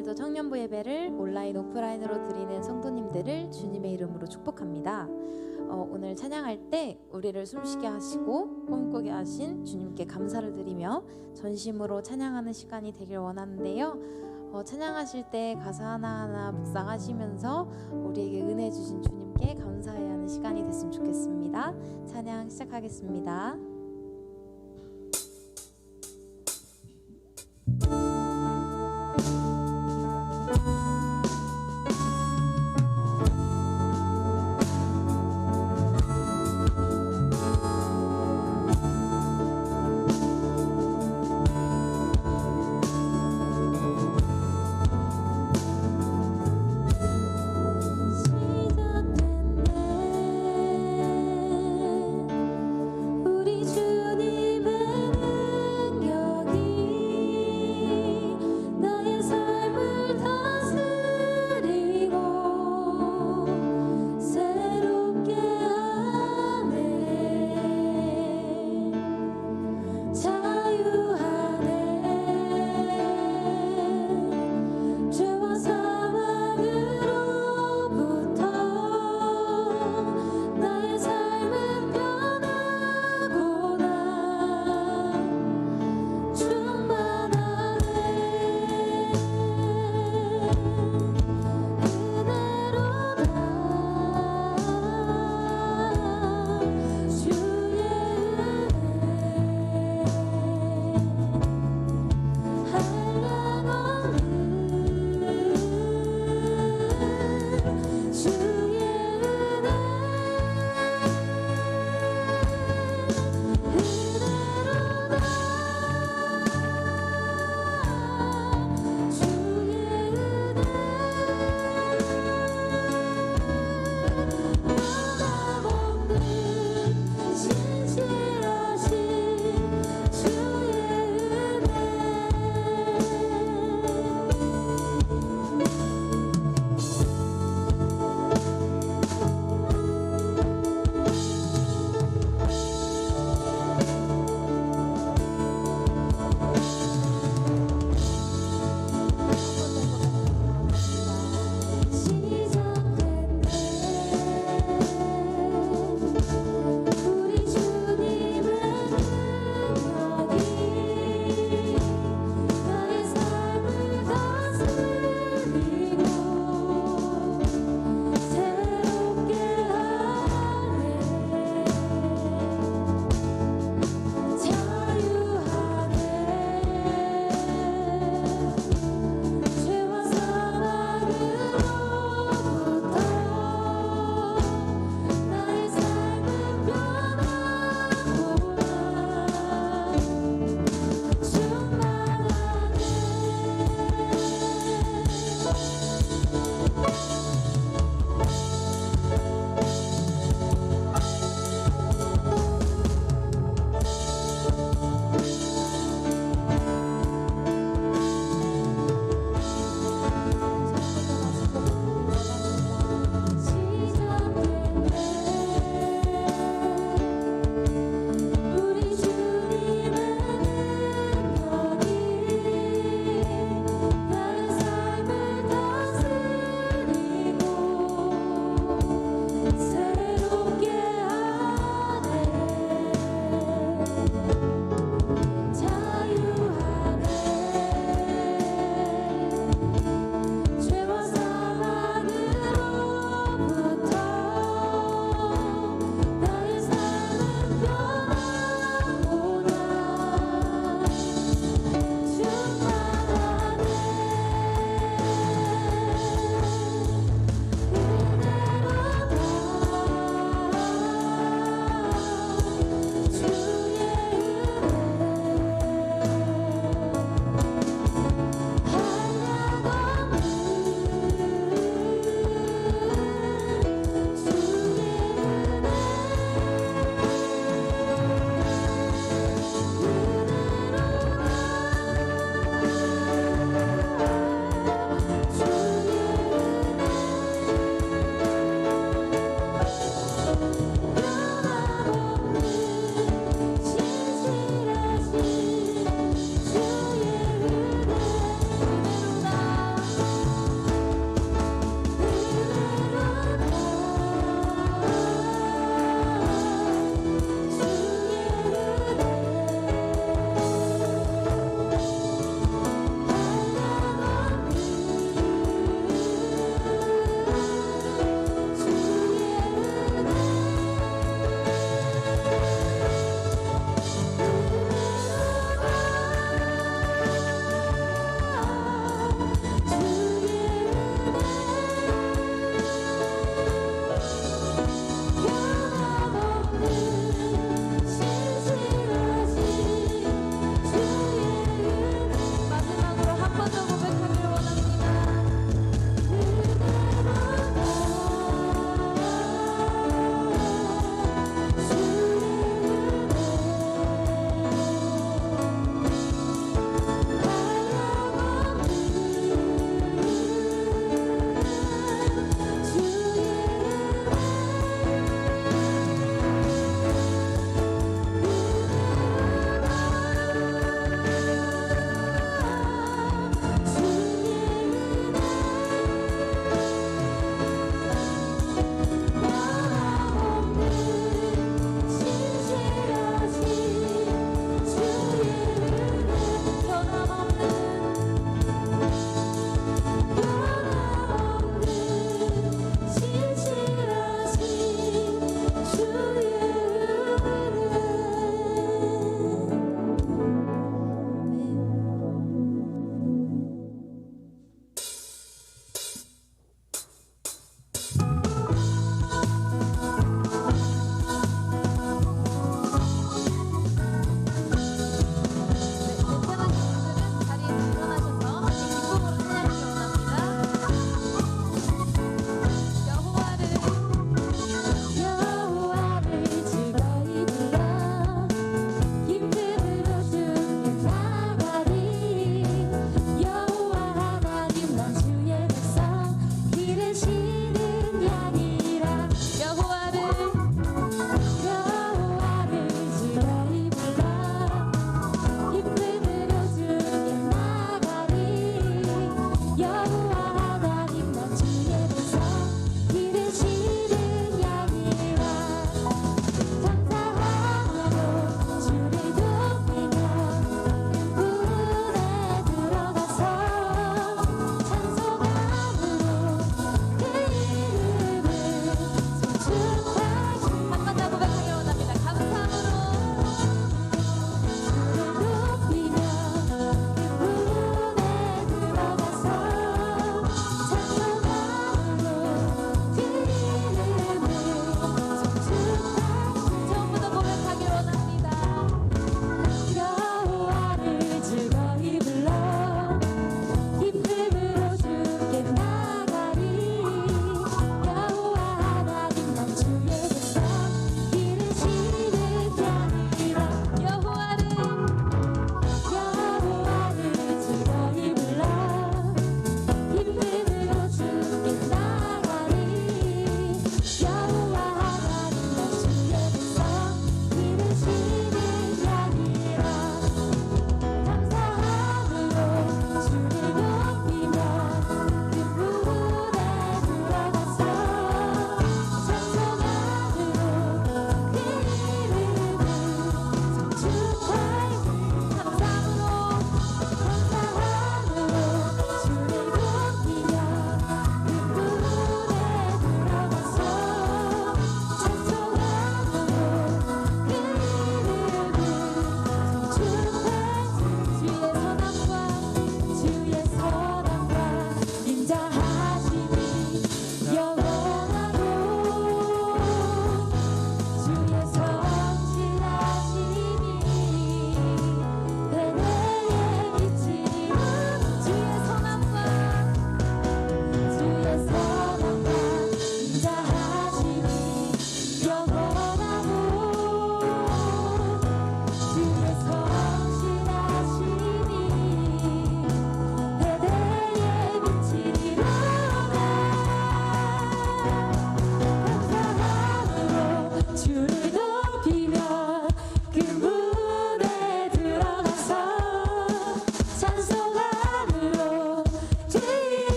오늘도 청년부 예배를 온라인 오프라인으로 드리는 성도님들을 주님의 이름으로 축복합니다. 오늘 찬양할 때 우리를 숨쉬게 하시고 꿈꾸게 하신 주님께 감사를 드리며 전심으로 찬양하는 시간이 되길 원하는데요. 찬양하실 때 가사 하나하나 묵상하시면서 우리에게 은혜 주신 주님께 감사해야 하는 시간이 됐으면 좋겠습니다. 찬양 시작하겠습니다. 우리 주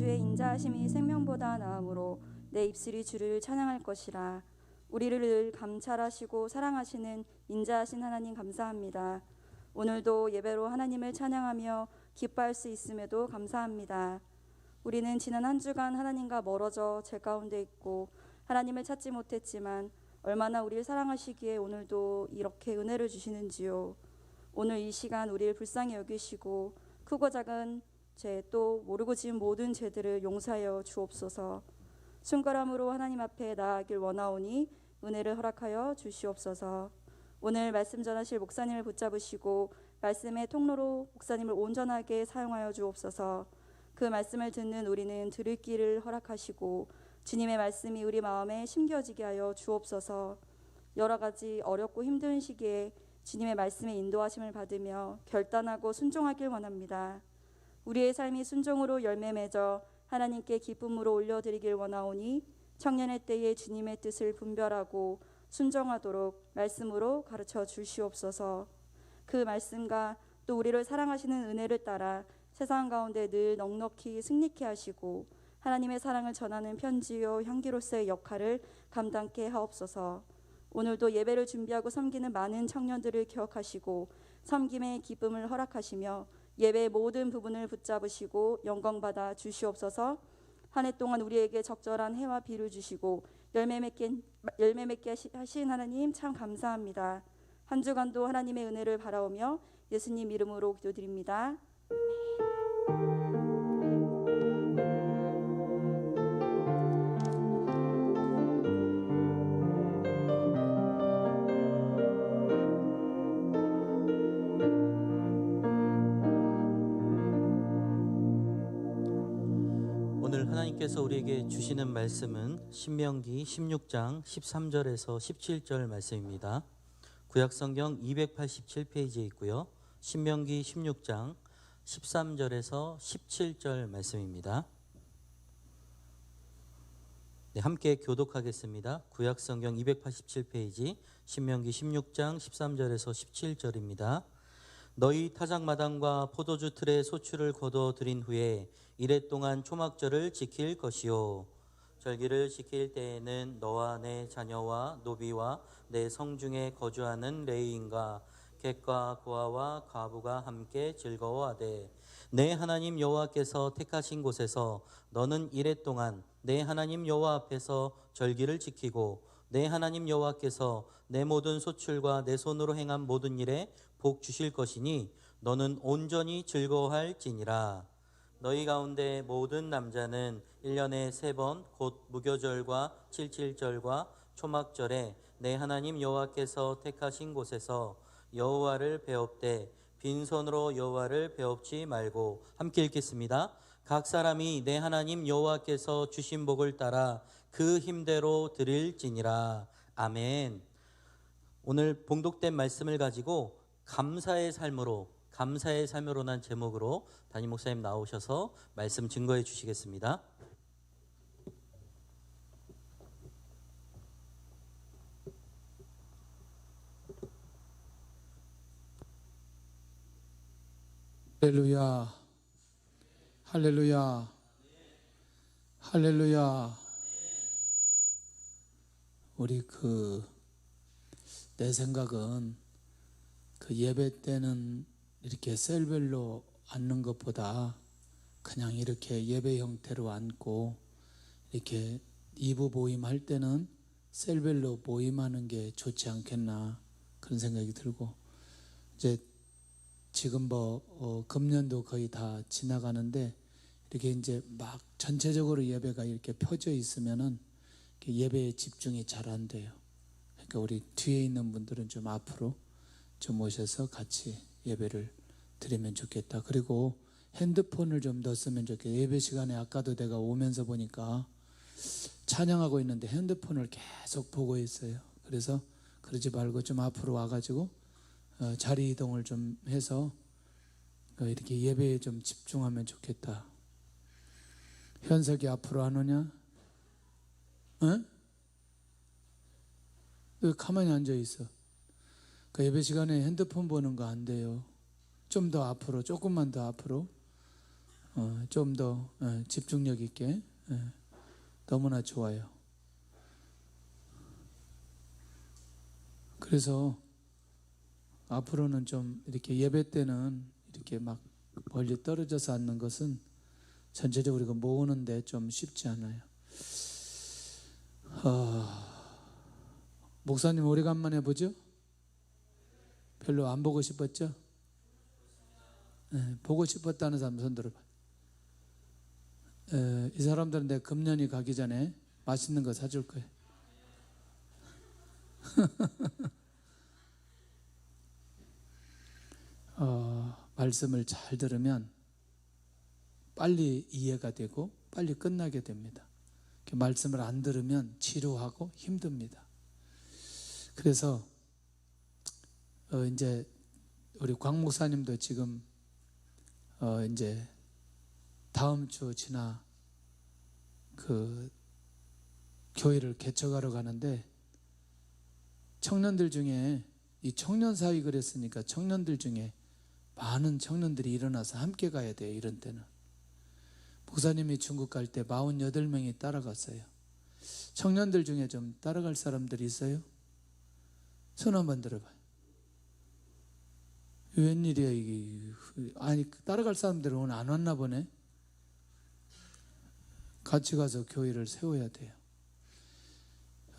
주의 인자하심이 생명보다 나으므로 내 입술이 주를 찬양할 것이라. 우리를 늘 감찰하시고 사랑하시는 인자하신 하나님 감사합니다. 오늘도 예배로 하나님을 찬양하며 기뻐할 수 있음에도 감사합니다. 우리는 지난 한 주간 하나님과 멀어져 죄 가운데 있고 하나님을 찾지 못했지만 얼마나 우리를 사랑하시기에 오늘도 이렇게 은혜를 주시는지요. 오늘 이 시간 우리를 불쌍히 여기시고 크고 작은 죄 또 모르고 지은 모든 죄들을 용서하여 주옵소서. 순결함으로 하나님 앞에 나아가길 원하오니 은혜를 허락하여 주시옵소서. 오늘 말씀 전하실 목사님을 붙잡으시고 말씀의 통로로 목사님을 온전하게 사용하여 주옵소서. 그 말씀을 듣는 우리는 들을 길을 허락하시고 주님의 말씀이 우리 마음에 심겨지게 하여 주옵소서. 여러 가지 어렵고 힘든 시기에 주님의 말씀의 인도하심을 받으며 결단하고 순종하길 원합니다. 우리의 삶이 순종으로 열매 맺어 하나님께 기쁨으로 올려드리길 원하오니 청년의 때에 주님의 뜻을 분별하고 순종하도록 말씀으로 가르쳐 주시옵소서. 그 말씀과 또 우리를 사랑하시는 은혜를 따라 세상 가운데 늘 넉넉히 승리케 하시고 하나님의 사랑을 전하는 편지요 향기로서의 역할을 감당케 하옵소서. 오늘도 예배를 준비하고 섬기는 많은 청년들을 기억하시고 섬김의 기쁨을 허락하시며 예배의 모든 부분을 붙잡으시고 영광받아 주시옵소서. 한 해 동안 우리에게 적절한 해와 비를 주시고 열매 맺게 하신 하나님 참 감사합니다. 한 주간도 하나님의 은혜를 바라오며 예수님 이름으로 기도드립니다. 오늘 하나님께서 우리에게 주시는 말씀은 신명기 16장 13절에서 17절 말씀입니다. 구약성경 287페이지에 있고요. 신명기 16장 13절에서 17절 말씀입니다. 네, 함께 교독하겠습니다. 구약성경 287페이지 신명기 16장 13절에서 17절입니다. 너희 타작마당과 포도주 틀에 소출을 거둬들인 후에 이레 동안 초막절을 지킬 것이요 절기를 지킬 때에는 너와 내 자녀와 노비와 내 성중에 거주하는 레위인과 객과 고아와 과부가 함께 즐거워하되 내 하나님 여호와께서 택하신 곳에서 너는 이레 동안 내 하나님 여호와 앞에서 절기를 지키고 내 하나님 여호와께서 내 모든 소출과 내 손으로 행한 모든 일에 복 주실 것이니 너는 온전히 즐거워할지니라. 너희 가운데 모든 남자는 1년에 3번 곧 무교절과 칠칠절과 초막절에 내 하나님 여호와께서 택하신 곳에서 여호와를 배웁되 빈손으로 여호와를 배웁지 말고 함께 읽겠습니다. 각 사람이 내 하나님 여호와께서 주신 복을 따라 그 힘대로 드릴지니라. 아멘. 오늘 봉독된 말씀을 가지고 감사의 삶으로란 제목으로 담임 목사님 나오셔서 말씀 증거해 주시겠습니다. 할렐루야, 할렐루야, 할렐루야. 우리 내 생각은 예배 때는 이렇게 셀별로 앉는 것보다 그냥 이렇게 예배 형태로 앉고 이렇게 2부 모임할 때는 셀별로 모임하는 게 좋지 않겠나 그런 생각이 들고, 이제 지금 금년도 거의 다 지나가는데 이렇게 이제 막 전체적으로 예배가 이렇게 펴져 있으면은 예배에 집중이 잘 안 돼요. 그러니까 우리 뒤에 있는 분들은 좀 앞으로 좀 오셔서 같이 예배를 드리면 좋겠다. 그리고 핸드폰을 좀 넣었으면 좋겠다. 예배 시간에 아까도 내가 오면서 보니까 찬양하고 있는데 핸드폰을 계속 보고 있어요. 그래서 그러지 말고 좀 앞으로 와가지고 자리 이동을 좀 해서 이렇게 예배에 좀 집중하면 좋겠다. 현석이 앞으로 안 오냐? 응? 왜 가만히 앉아 있어? 그 예배 시간에 핸드폰 보는 거 안 돼요. 좀 더 앞으로, 조금만 더 앞으로. 좀 더 집중력 있게 너무나 좋아요. 그래서 앞으로는 좀 이렇게 예배 때는 이렇게 막 멀리 떨어져서 앉는 것은 전체적으로 우리가 모으는데 좀 쉽지 않아요. 목사님 오래간만에 보죠? 별로 안 보고 싶었죠? 보고 싶었다는 사람 손 들어봐요. 이 사람들은 내 금년이 가기 전에 맛있는 거 사줄 거예요. 말씀을 잘 들으면 빨리 이해가 되고 빨리 끝나게 됩니다. 말씀을 안 들으면 지루하고 힘듭니다. 그래서 이제 우리 광 목사님도 지금 이제 다음 주 지나 그 교회를 개척하러 가는데 청년들 중에 이 청년 사위 그랬으니까 청년들 중에 많은 청년들이 일어나서 함께 가야 돼요. 이런 때는 목사님이 중국 갈 때 48명이 따라갔어요. 청년들 중에 좀 따라갈 사람들이 있어요? 손 한번 들어봐요. 웬일이야 이게. 아니 따라갈 사람들은 오늘 안 왔나 보네. 같이 가서 교회를 세워야 돼요.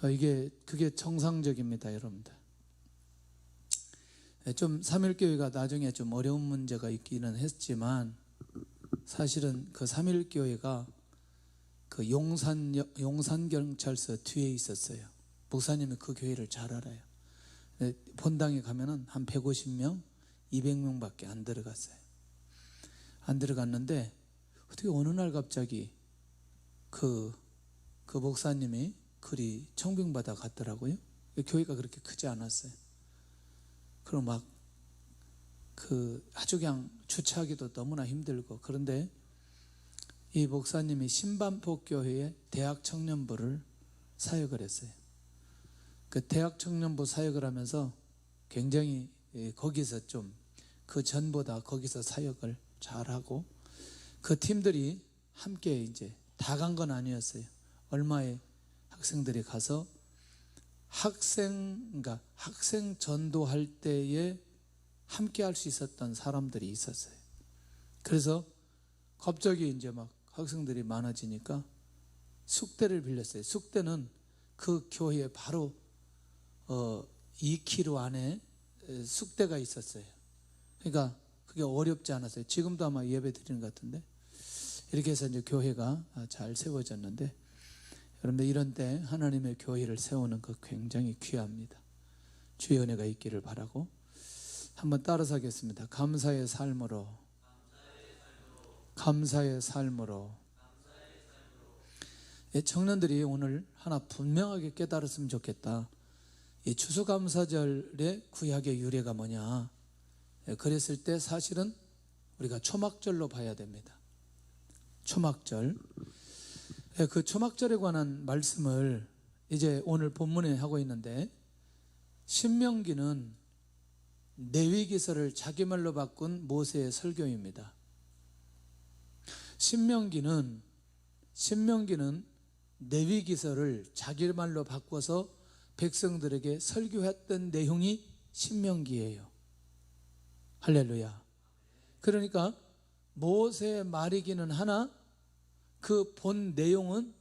그게 정상적입니다, 여러분들. 좀 삼일교회가 나중에 좀 어려운 문제가 있기는 했지만 사실은 그 삼일교회가 그 용산경찰서 뒤에 있었어요. 목사님이 그 교회를 잘 알아요. 본당에 가면은 한 150명, 200명밖에 안 들어갔어요. 안 들어갔는데 어떻게 어느 날 갑자기 그 목사님이 그리 청빙받아 갔더라고요. 교회가 그렇게 크지 않았어요. 그럼 막 아주 그냥 주차하기도 너무나 힘들고, 그런데 이 목사님이 신반포교회의 대학 청년부를 사역을 했어요. 그 대학 청년부 사역을 하면서 굉장히 거기서 좀 그 전보다 거기서 사역을 잘하고, 그 팀들이 함께 이제 다 간 건 아니었어요. 얼마의 학생들이 가서 학생 전도할 때에 함께 할 수 있었던 사람들이 있었어요. 그래서 갑자기 이제 막 학생들이 많아지니까 숙대를 빌렸어요. 숙대는 그 교회에 바로 2km 안에 숙대가 있었어요. 그러니까 그게 어렵지 않았어요. 지금도 아마 예배 드리는 것 같은데, 이렇게 해서 이제 교회가 잘 세워졌는데, 여러분들 이런 때 하나님의 교회를 세우는 거 굉장히 귀합니다. 주의 은혜가 있기를 바라고 한번 따라서 하겠습니다. 감사의 삶으로, 감사의 삶으로. 청년들이 오늘 하나 분명하게 깨달았으면 좋겠다. 이 추수감사절의 구약의 유래가 뭐냐. 그랬을 때 사실은 우리가 초막절로 봐야 됩니다. 초막절. 그 초막절에 관한 말씀을 이제 오늘 본문에 하고 있는데, 신명기는 레위기서를 자기 말로 바꾼 모세의 설교입니다. 신명기는 레위기서를 자기 말로 바꿔서 백성들에게 설교했던 내용이 신명기예요. 할렐루야. 그러니까 모세의 말이기는 하나 그 본 내용은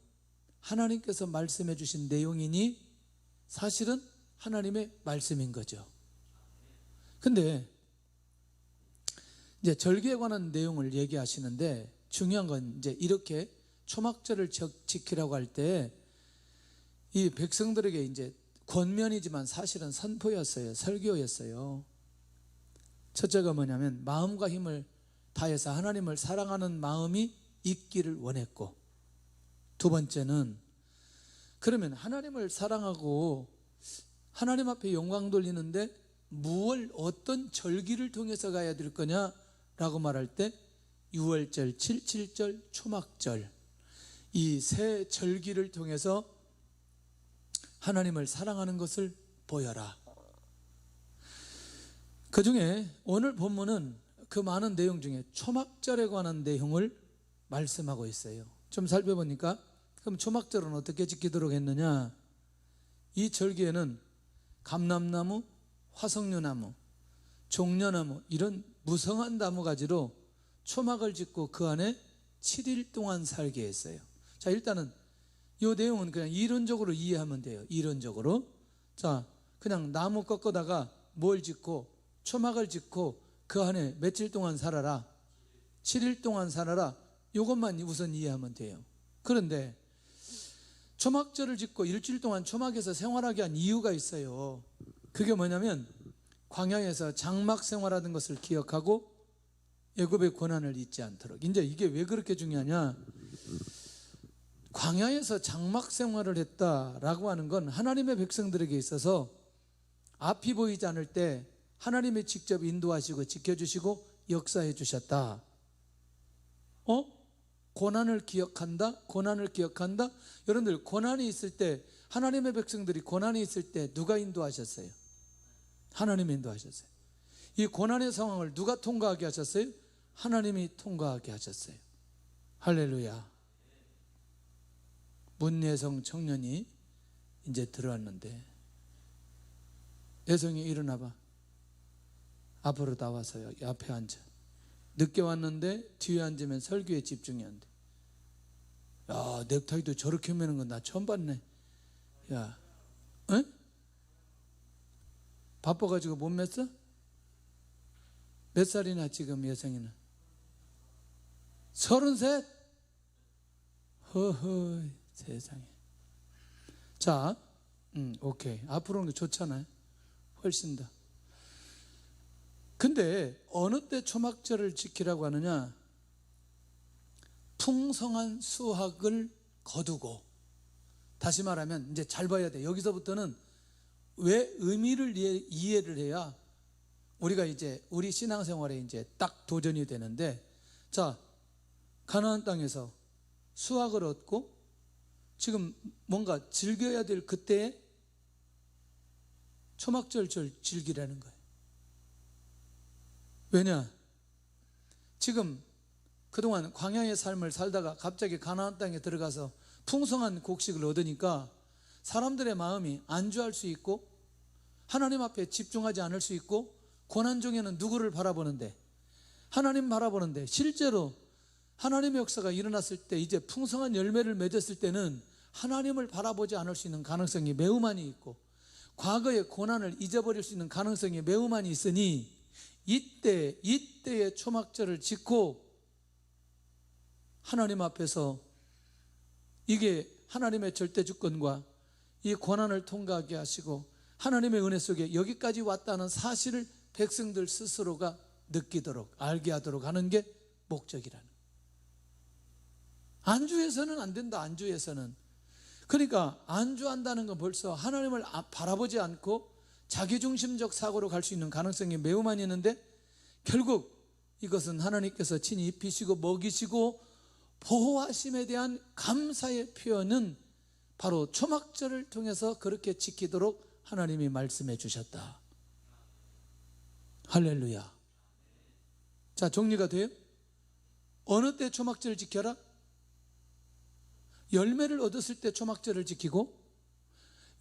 하나님께서 말씀해 주신 내용이니 사실은 하나님의 말씀인 거죠. 근데 이제 절기에 관한 내용을 얘기하시는데, 중요한 건 이제 이렇게 초막절을 지키라고 할 때 이 백성들에게 이제 권면이지만 사실은 선포였어요. 설교였어요. 첫째가 뭐냐면 마음과 힘을 다해서 하나님을 사랑하는 마음이 있기를 원했고, 두 번째는 그러면 하나님을 사랑하고 하나님 앞에 영광 돌리는데 어떤 절기를 통해서 가야 될 거냐라고 말할 때 6월절, 7.7절, 초막절, 이 세 절기를 통해서 하나님을 사랑하는 것을 보여라. 그 중에 오늘 본문은 그 많은 내용 중에 초막절에 관한 내용을 말씀하고 있어요. 좀 살펴보니까 그럼 초막절은 어떻게 지키도록 했느냐? 이 절기에는 감람나무, 화석류나무, 종려나무 이런 무성한 나무 가지로 초막을 짓고 그 안에 7일 동안 살게 했어요. 자, 일단은 이 내용은 그냥 이론적으로 이해하면 돼요. 이론적으로. 자, 그냥 나무 꺾어다가 뭘 짓고 초막을 짓고 그 안에 며칠 동안 살아라. 7일 동안 살아라. 이것만 우선 이해하면 돼요. 그런데 초막절을 짓고 일주일 동안 초막에서 생활하게 한 이유가 있어요. 그게 뭐냐면 광야에서 장막 생활하는 것을 기억하고 애굽의 고난을 잊지 않도록. 이제 이게 왜 그렇게 중요하냐? 광야에서 장막 생활을 했다라고 하는 건 하나님의 백성들에게 있어서 앞이 보이지 않을 때 하나님이 직접 인도하시고 지켜주시고 역사해 주셨다. 고난을 기억한다? 고난을 기억한다? 여러분들 고난이 있을 때, 하나님의 백성들이 고난이 있을 때 누가 인도하셨어요? 하나님이 인도하셨어요. 이 고난의 상황을 누가 통과하게 하셨어요? 하나님이 통과하게 하셨어요. 할렐루야. 문예성 청년이 이제 들어왔는데, 예성이 일어나봐. 앞으로 나와서요. 앞에 앉아. 늦게 왔는데 뒤에 앉으면 설교에 집중이 안 돼. 야, 넥타이도 저렇게 매는 건 나 처음 봤네. 야, 응? 바빠가지고 못 맸어? 몇 살이나 지금 예성이는? 33? 허허, 세상에. 자, 오케이. 앞으로는 게 좋잖아요. 훨씬 더. 근데 어느 때 초막절을 지키라고 하느냐? 풍성한 수확을 거두고, 다시 말하면 이제 잘 봐야 돼. 여기서부터는 왜 의미를 이해를 해야 우리가 이제 우리 신앙생활에 이제 딱 도전이 되는데, 자, 가나안 땅에서 수확을 얻고 지금 뭔가 즐겨야 될 그때에 초막절 즐기라는 거예요. 왜냐? 지금 그동안 광야의 삶을 살다가 갑자기 가나안 땅에 들어가서 풍성한 곡식을 얻으니까 사람들의 마음이 안주할 수 있고 하나님 앞에 집중하지 않을 수 있고, 고난 중에는 누구를 바라보는데? 하나님 바라보는데, 실제로 하나님의 역사가 일어났을 때 이제 풍성한 열매를 맺었을 때는 하나님을 바라보지 않을 수 있는 가능성이 매우 많이 있고, 과거의 고난을 잊어버릴 수 있는 가능성이 매우 많이 있으니 이때의 초막절을 짓고 하나님 앞에서 이게 하나님의 절대 주권과 이 고난을 통과하게 하시고 하나님의 은혜 속에 여기까지 왔다는 사실을 백성들 스스로가 느끼도록, 알게 하도록 하는 게 목적이라는 거예요. 안주해서는 안 된다. 안주해서는. 그러니까 안주한다는 건 벌써 하나님을 바라보지 않고 자기중심적 사고로 갈 수 있는 가능성이 매우 많이 있는데, 결국 이것은 하나님께서 친히 입히시고 먹이시고 보호하심에 대한 감사의 표현은 바로 초막절을 통해서 그렇게 지키도록 하나님이 말씀해 주셨다. 할렐루야. 자, 정리가 돼요? 어느 때 초막절을 지켜라? 열매를 얻었을 때 초막절을 지키고,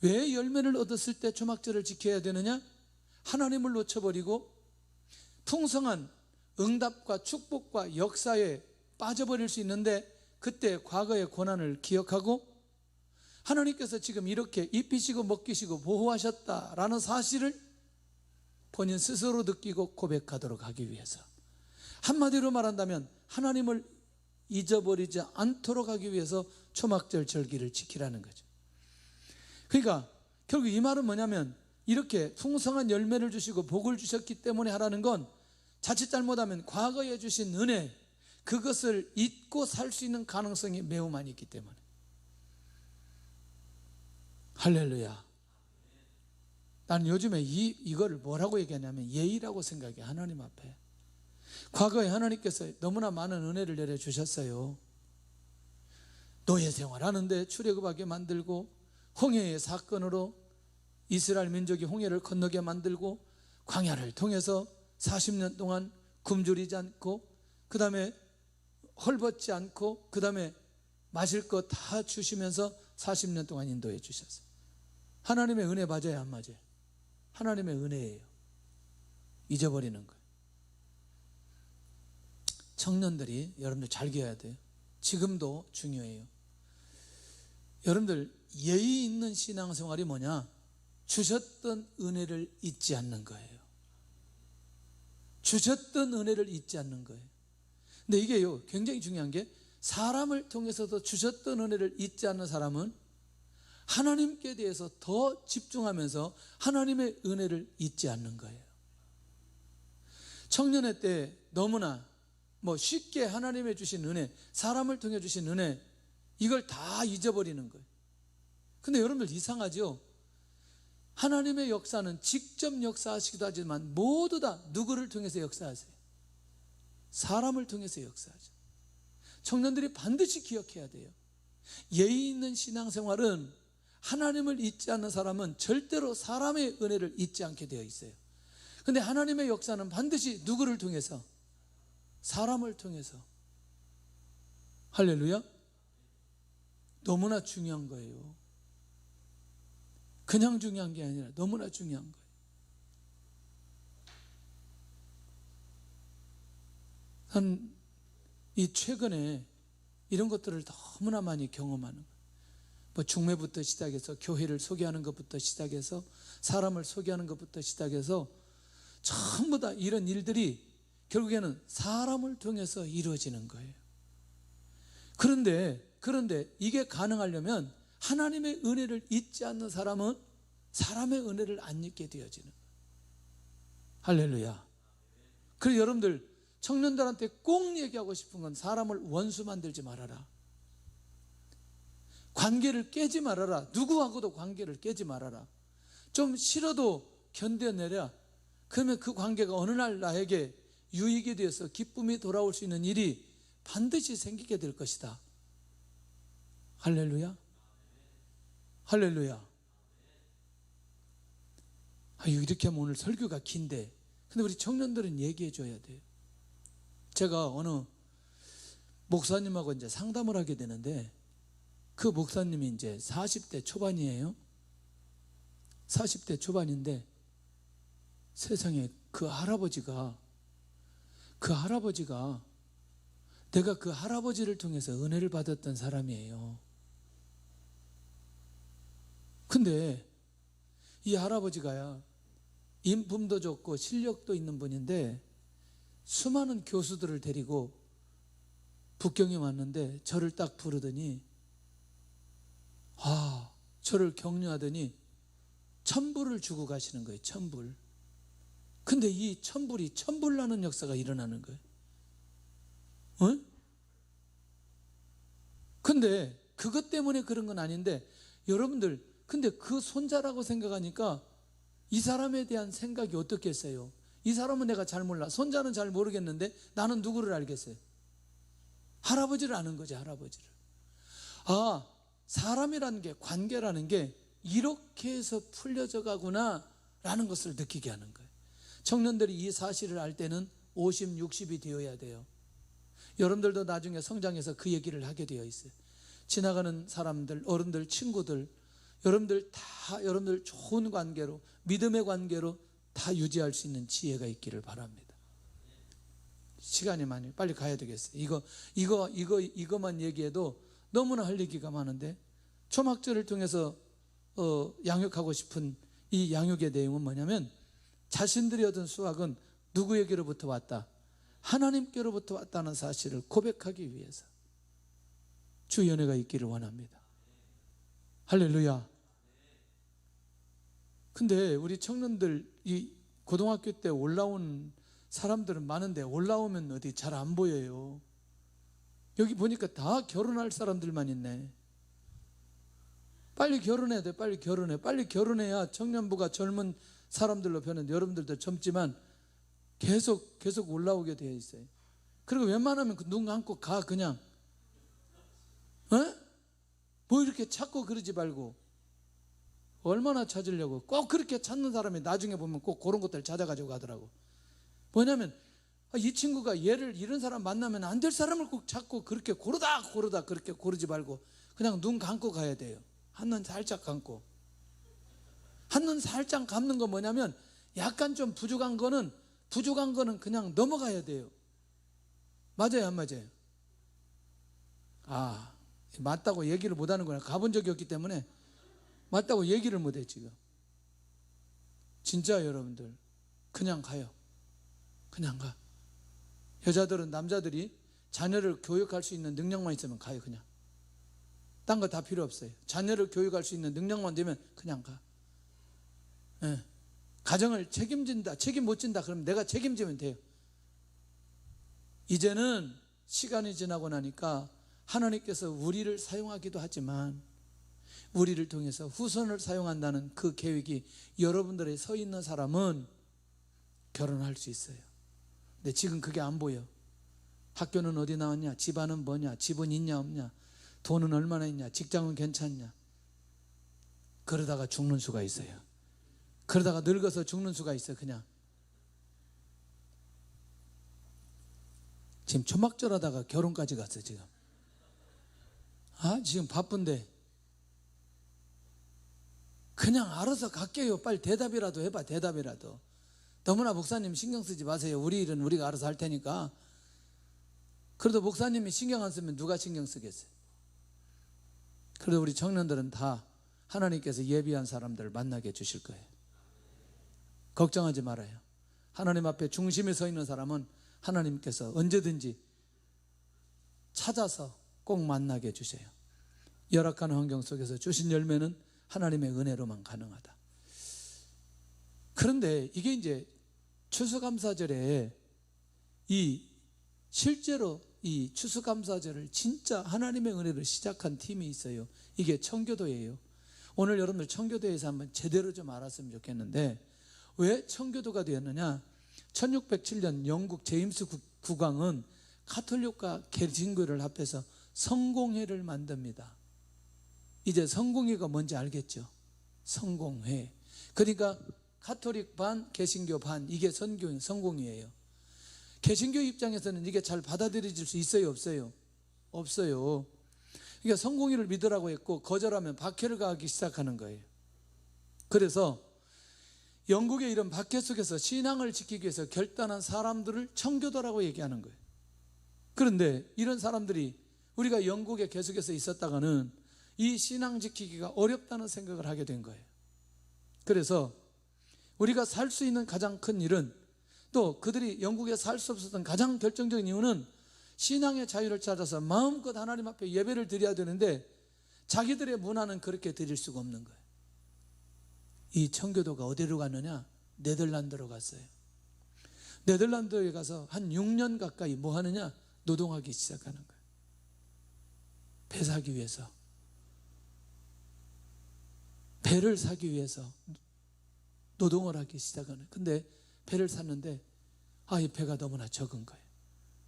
왜 열매를 얻었을 때 초막절을 지켜야 되느냐? 하나님을 놓쳐버리고 풍성한 응답과 축복과 역사에 빠져버릴 수 있는데, 그때 과거의 고난을 기억하고 하나님께서 지금 이렇게 입히시고 먹이시고 보호하셨다라는 사실을 본인 스스로 느끼고 고백하도록 하기 위해서, 한마디로 말한다면 하나님을 잊어버리지 않도록 하기 위해서 초막절 절기를 지키라는 거죠. 그러니까 결국 이 말은 뭐냐면, 이렇게 풍성한 열매를 주시고 복을 주셨기 때문에 하라는 건, 자칫 잘못하면 과거에 주신 은혜, 그것을 잊고 살 수 있는 가능성이 매우 많이 있기 때문에. 할렐루야. 나는 요즘에 이걸 뭐라고 얘기하냐면 예의라고 생각해. 하나님 앞에 과거에 하나님께서 너무나 많은 은혜를 내려주셨어요. 노예 생활하는데 출애굽하게 만들고, 홍해의 사건으로 이스라엘 민족이 홍해를 건너게 만들고, 광야를 통해서 40년 동안 굶주리지 않고, 그 다음에 헐벗지 않고 그 다음에 마실 거 다 주시면서 40년 동안 인도해 주셨어요. 하나님의 은혜 맞아요, 안 맞아요? 하나님의 은혜예요. 잊어버리는 거예요. 청년들이 여러분들 잘 기어야 돼요. 지금도 중요해요. 여러분들 예의 있는 신앙생활이 뭐냐? 주셨던 은혜를 잊지 않는 거예요. 주셨던 은혜를 잊지 않는 거예요. 근데 이게요, 굉장히 중요한 게 사람을 통해서도 주셨던 은혜를 잊지 않는 사람은 하나님께 대해서 더 집중하면서 하나님의 은혜를 잊지 않는 거예요. 청년회 때 너무나 쉽게 하나님의 주신 은혜, 사람을 통해 주신 은혜, 이걸 다 잊어버리는 거예요. 근데 여러분들 이상하죠? 하나님의 역사는 직접 역사하시기도 하지만 모두 다 누구를 통해서 역사하세요? 사람을 통해서 역사하죠. 청년들이 반드시 기억해야 돼요. 예의 있는 신앙생활은 하나님을 잊지 않는 사람은 절대로 사람의 은혜를 잊지 않게 되어 있어요. 근데 하나님의 역사는 반드시 누구를 통해서? 사람을 통해서. 할렐루야. 너무나 중요한 거예요. 그냥 중요한 게 아니라 너무나 중요한 거예요. 한 이 최근에 이런 것들을 너무나 많이 경험하는 거예요. 중매부터 시작해서 교회를 소개하는 것부터 시작해서 사람을 소개하는 것부터 시작해서 전부 다 이런 일들이 결국에는 사람을 통해서 이루어지는 거예요. 그런데 이게 가능하려면 하나님의 은혜를 잊지 않는 사람은 사람의 은혜를 안 잊게 되어지는 거예요. 할렐루야. 그래서 여러분들 청년들한테 꼭 얘기하고 싶은 건 사람을 원수 만들지 말아라. 관계를 깨지 말아라. 누구하고도 관계를 깨지 말아라. 좀 싫어도 견뎌내라. 그러면 그 관계가 어느 날 나에게 유익이 되어서 기쁨이 돌아올 수 있는 일이 반드시 생기게 될 것이다. 할렐루야. 할렐루야. 이렇게 하면 오늘 설교가 긴데, 근데 우리 청년들은 얘기해 줘야 돼요. 제가 어느 목사님하고 이제 상담을 하게 되는데, 그 목사님이 이제 40대 초반이에요. 40대 초반인데 세상에 그 할아버지가 내가 그 할아버지를 통해서 은혜를 받았던 사람이에요. 근데 이 할아버지가요, 인품도 좋고 실력도 있는 분인데 수많은 교수들을 데리고 북경에 왔는데 저를 딱 부르더니 저를 격려하더니 1,000불을 주고 가시는 거예요. 1,000불. 근데 이 1,000불이 천불나는 역사가 일어나는 거예요. 근데 그것 때문에 그런 건 아닌데, 여러분들 근데 그 손자라고 생각하니까 이 사람에 대한 생각이 어떻겠어요? 이 사람은 내가 잘 몰라. 손자는 잘 모르겠는데 나는 누구를 알겠어요? 할아버지를 아는 거지, 할아버지를. 사람이라는 게, 관계라는 게 이렇게 해서 풀려져 가구나 라는 것을 느끼게 하는 거예요. 청년들이 이 사실을 알 때는 50, 60이 되어야 돼요. 여러분들도 나중에 성장해서 그 얘기를 하게 되어 있어요. 지나가는 사람들, 어른들, 친구들, 여러분들 좋은 관계로, 믿음의 관계로 다 유지할 수 있는 지혜가 있기를 바랍니다. 시간이 많이 빨리 가야 되겠어요. 이거만 얘기해도 너무나 할 얘기가 많은데, 초막절을 통해서 양육하고 싶은 이 양육의 내용은 뭐냐면, 자신들이 얻은 수확은 누구에게로부터 왔다? 하나님께로부터 왔다는 사실을 고백하기 위해서 주 연회가 있기를 원합니다. 할렐루야. 근데 우리 청년들, 이 고등학교 때 올라온 사람들은 많은데 올라오면 어디 잘 안 보여요. 여기 보니까 다 결혼할 사람들만 있네. 빨리 결혼해야 돼. 빨리 결혼해. 빨리 결혼해야 청년부가 젊은 사람들로 변하는데, 여러분들도 젊지만 계속 올라오게 되어 있어요. 그리고 웬만하면 눈 감고 가, 그냥. 뭐 이렇게 찾고 그러지 말고. 얼마나 찾으려고. 꼭 그렇게 찾는 사람이 나중에 보면 꼭 그런 것들 찾아가지고 가더라고. 뭐냐면 이 친구가 얘를 이런 사람 만나면 안 될 사람을 꼭 자꾸 그렇게 고르다 그렇게 고르지 말고 그냥 눈 감고 가야 돼요. 한눈 살짝 감고. 한눈 살짝 감는 건 뭐냐면 약간 좀 부족한 거는 그냥 넘어가야 돼요. 맞아요, 안 맞아요? 맞다고 얘기를 못 하는구나. 가본 적이 없기 때문에 맞다고 얘기를 못 해 지금. 진짜 여러분들 그냥 가요. 그냥 가. 여자들은 남자들이 자녀를 교육할 수 있는 능력만 있으면 가요. 그냥 딴 거 다 필요 없어요. 자녀를 교육할 수 있는 능력만 되면 그냥 가. 예. 가정을 책임진다, 책임 못 진다 그러면 내가 책임지면 돼요. 이제는 시간이 지나고 나니까 하나님께서 우리를 사용하기도 하지만 우리를 통해서 후손을 사용한다는 그 계획이 여러분들의 서 있는 사람은 결혼할 수 있어요. 근데 지금 그게 안 보여. 학교는 어디 나왔냐, 집안은 뭐냐, 집은 있냐 없냐, 돈은 얼마나 있냐, 직장은 괜찮냐. 그러다가 죽는 수가 있어요. 그러다가 늙어서 죽는 수가 있어요. 그냥 지금 초막절하다가 결혼까지 갔어요. 지금 바쁜데 그냥 알아서 갈게요. 빨리 대답이라도 해봐. 대답이라도. 너무나 목사님 신경 쓰지 마세요. 우리 일은 우리가 알아서 할 테니까. 그래도 목사님이 신경 안 쓰면 누가 신경 쓰겠어요? 그래도 우리 청년들은 다 하나님께서 예비한 사람들을 만나게 해주실 거예요. 걱정하지 말아요. 하나님 앞에 중심에 서 있는 사람은 하나님께서 언제든지 찾아서 꼭 만나게 해주세요. 열악한 환경 속에서 주신 열매는 하나님의 은혜로만 가능하다. 그런데 이게 이제 추수감사절에 실제로 이 추수감사절을 진짜 하나님의 은혜로 시작한 팀이 있어요. 이게 청교도예요. 오늘 여러분들 청교도에서 한번 제대로 좀 알았으면 좋겠는데, 왜 청교도가 되었느냐? 1607년 영국 제임스 국왕은 가톨릭과 개신교를 합해서 성공회를 만듭니다. 이제 성공회가 뭔지 알겠죠? 성공회. 그러니까 가톨릭 반, 개신교 반, 이게 성공회예요. 개신교 입장에서는 이게 잘 받아들여질 수 있어요, 없어요? 없어요. 그러니까 성공회를 믿으라고 했고 거절하면 박해를 가하기 시작하는 거예요. 그래서 영국의 이런 박해 속에서 신앙을 지키기 위해서 결단한 사람들을 청교도라고 얘기하는 거예요. 그런데 이런 사람들이 우리가 영국에 계속해서 있었다가는 이 신앙 지키기가 어렵다는 생각을 하게 된 거예요. 그래서 우리가 살 수 있는 가장 큰 일은, 또 그들이 영국에 살 수 없었던 가장 결정적인 이유는 신앙의 자유를 찾아서 마음껏 하나님 앞에 예배를 드려야 되는데 자기들의 문화는 그렇게 드릴 수가 없는 거예요. 이 청교도가 어디로 갔느냐? 네덜란드로 갔어요. 네덜란드에 가서 한 6년 가까이 뭐 하느냐? 노동하기 시작하는 거예요. 배 사기 위해서, 배를 사기 위해서 노동을 하기 시작하는 거예요. 근데 배를 샀는데 이 배가 너무나 적은 거예요.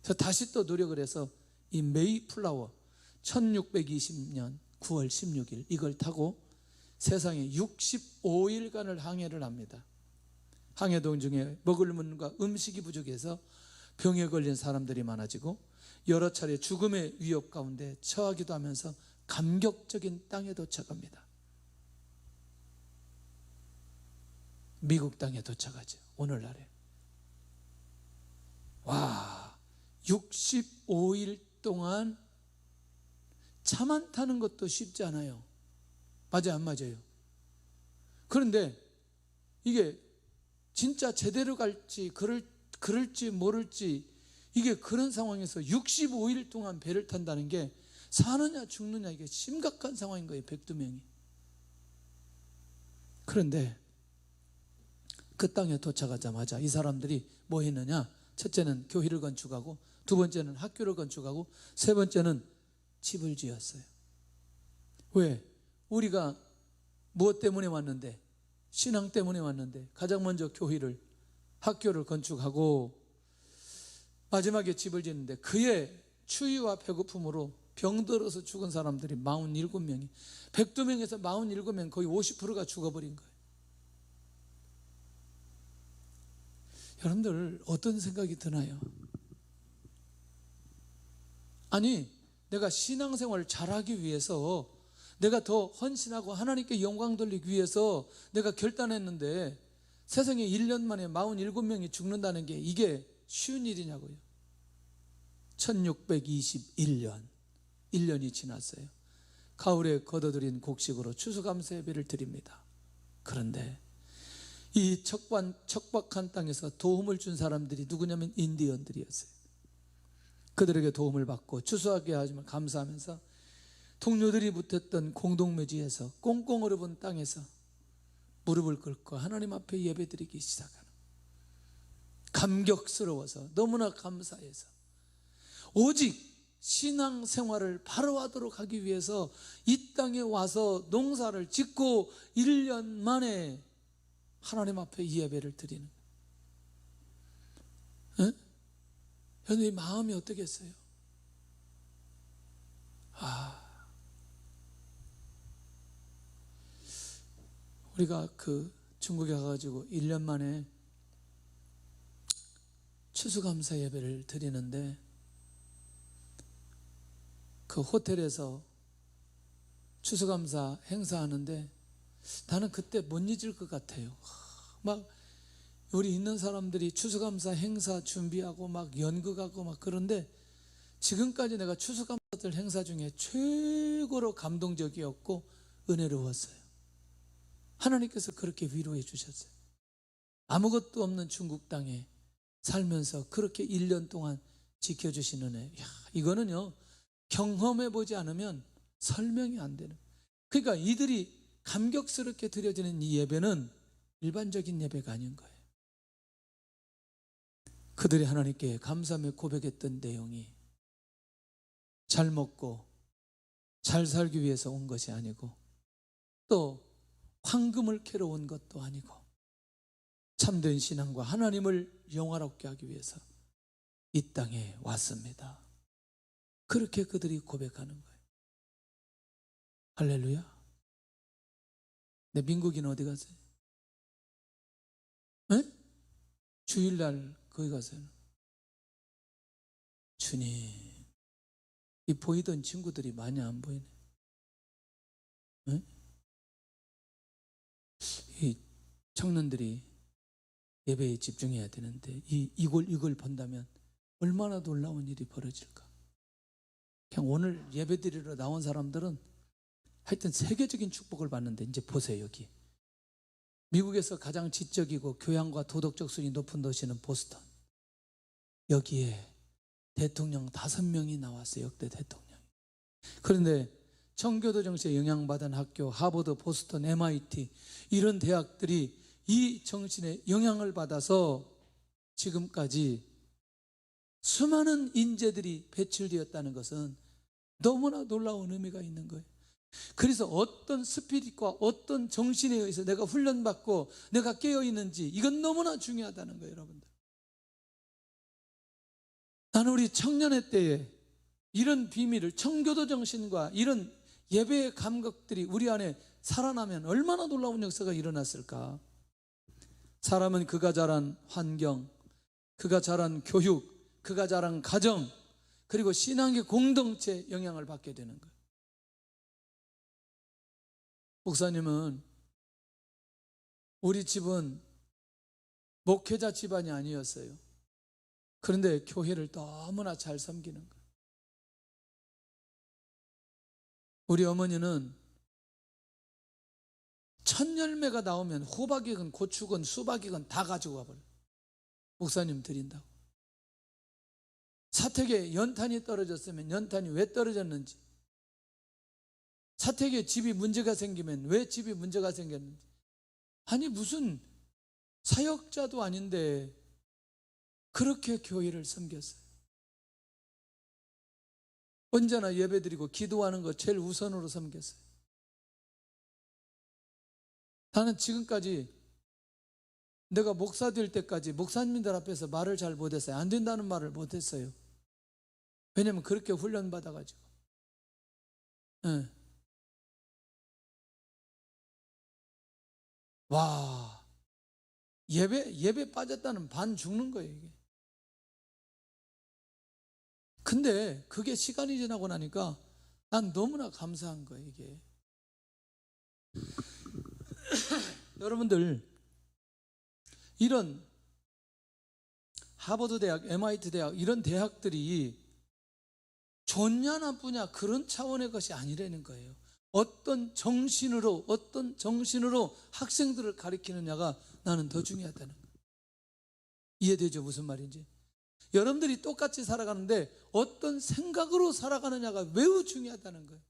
그래서 다시 또 노력을 해서 이 메이플라워 1620년 9월 16일 이걸 타고 세상에 65일간을 항해를 합니다. 항해 도중에 먹을 물과 음식이 부족해서 병에 걸린 사람들이 많아지고 여러 차례 죽음의 위협 가운데 처하기도 하면서 감격적인 땅에 도착합니다. 미국 땅에 도착하죠. 오늘날에. 와, 65일 동안 차만 타는 것도 쉽지 않아요. 맞아요, 안 맞아요? 그런데 이게 진짜 제대로 갈지 그럴지 모를지, 이게 그런 상황에서 65일 동안 배를 탄다는 게 사느냐 죽느냐, 이게 심각한 상황인 거예요. 102명이. 그런데 그 땅에 도착하자마자 이 사람들이 뭐 했느냐? 첫째는 교회를 건축하고, 두 번째는 학교를 건축하고, 세 번째는 집을 지었어요. 왜? 우리가 무엇 때문에 왔는데? 신앙 때문에 왔는데 가장 먼저 교회를, 학교를 건축하고 마지막에 집을 짓는데 그의 추위와 배고픔으로 병들어서 죽은 사람들이 47명이, 102명에서 47명, 거의 50%가 죽어버린 거예요. 여러분들 어떤 생각이 드나요? 아니, 내가 신앙생활을 잘하기 위해서, 내가 더 헌신하고 하나님께 영광 돌리기 위해서 내가 결단했는데 세상에 1년 만에 47명이 죽는다는 게 이게 쉬운 일이냐고요. 1621년 1년이 지났어요. 가을에 거둬들인 곡식으로 추수감사 예배를 드립니다. 그런데 이 척박한 땅에서 도움을 준 사람들이 누구냐면 인디언들이었어요. 그들에게 도움을 받고 추수하게 하지만 감사하면서 동료들이 붙었던 공동묘지에서 꽁꽁 얼어본 땅에서 무릎을 꿇고 하나님 앞에 예배드리기 시작하는, 감격스러워서 너무나 감사해서 오직 신앙생활을 바로 하도록 하기 위해서 이 땅에 와서 농사를 짓고 1년 만에 하나님 앞에 이 예배를 드리는, 여러분의 마음이 어떻겠어요? 우리가 그 중국에 가가지고 1년 만에 추수감사 예배를 드리는데 그 호텔에서 추수감사 행사하는데 나는 그때 못 잊을 것 같아요. 막 우리 있는 사람들이 추수감사 행사 준비하고 막 연극하고 막 그런데 지금까지 내가 추수감사들 행사 중에 최고로 감동적이었고 은혜로웠어요. 하나님께서 그렇게 위로해 주셨어요. 아무것도 없는 중국 땅에 살면서 그렇게 1년 동안 지켜주신 은혜, 이거는요 경험해 보지 않으면 설명이 안 되는. 그러니까 이들이 감격스럽게 드려지는 이 예배는 일반적인 예배가 아닌 거예요. 그들이 하나님께 감사하며 고백했던 내용이 잘 먹고 잘 살기 위해서 온 것이 아니고 또 황금을 캐러 온 것도 아니고 참된 신앙과 하나님을 영화롭게 하기 위해서 이 땅에 왔습니다. 그렇게 그들이 고백하는 거예요. 할렐루야. 네, 민국이는 어디 가세요? 네? 주일날 거기 가세요. 주님, 이 보이던 친구들이 많이 안 보이네. 네? 이 청년들이 예배에 집중해야 되는데 이걸 본다면 얼마나 놀라운 일이 벌어질까. 그냥 오늘 예배 드리러 나온 사람들은 하여튼 세계적인 축복을 받는데, 이제 보세요. 여기 미국에서 가장 지적이고 교양과 도덕적 수준이 높은 도시는 보스턴. 여기에 대통령 5명이 나왔어요. 역대 대통령. 그런데 청교도 정신에 영향받은 학교, 하버드, 보스턴, MIT 이런 대학들이 이 정신에 영향을 받아서 지금까지 수많은 인재들이 배출되었다는 것은 너무나 놀라운 의미가 있는 거예요. 그래서 어떤 스피릿과 어떤 정신에 의해서 내가 훈련받고 내가 깨어있는지, 이건 너무나 중요하다는 거예요. 여러분들, 나는 우리 청년의 때에 이런 비밀을, 청교도 정신과 이런 예배의 감각들이 우리 안에 살아나면 얼마나 놀라운 역사가 일어났을까. 사람은 그가 자란 환경, 그가 자란 교육, 그가 자란 가정, 그리고 신앙의 공동체에 영향을 받게 되는 거예요. 목사님은, 우리 집은 목회자 집안이 아니었어요. 그런데 교회를 너무나 잘 섬기는 거예요. 우리 어머니는 첫 열매가 나오면 호박이건 고추건 수박이건 다 가지고 와버려요. 목사님 드린다고. 사택에 연탄이 떨어졌으면 연탄이 왜 떨어졌는지, 사택에 집이 문제가 생기면 왜 집이 문제가 생겼는지. 아니 무슨 사역자도 아닌데 그렇게 교회를 섬겼어요. 언제나 예배드리고 기도하는 거 제일 우선으로 섬겼어요. 나는 지금까지 내가 목사 될 때까지 목사님들 앞에서 말을 잘 못했어요. 안 된다는 말을 못했어요. 왜냐면 그렇게 훈련받아가지고. 네. 와, 예배 빠졌다는 반 죽는 거예요, 이게. 근데 그게 시간이 지나고 나니까 난 너무나 감사한 거예요, 이게. 여러분들, 이런 하버드 대학, MIT 대학, 이런 대학들이 좋냐 나쁘냐 그런 차원의 것이 아니라는 거예요. 어떤 정신으로 학생들을 가르치느냐가 나는 더 중요하다는 거예요. 이해되죠? 무슨 말인지. 여러분들이 똑같이 살아가는데 어떤 생각으로 살아가느냐가 매우 중요하다는 거예요.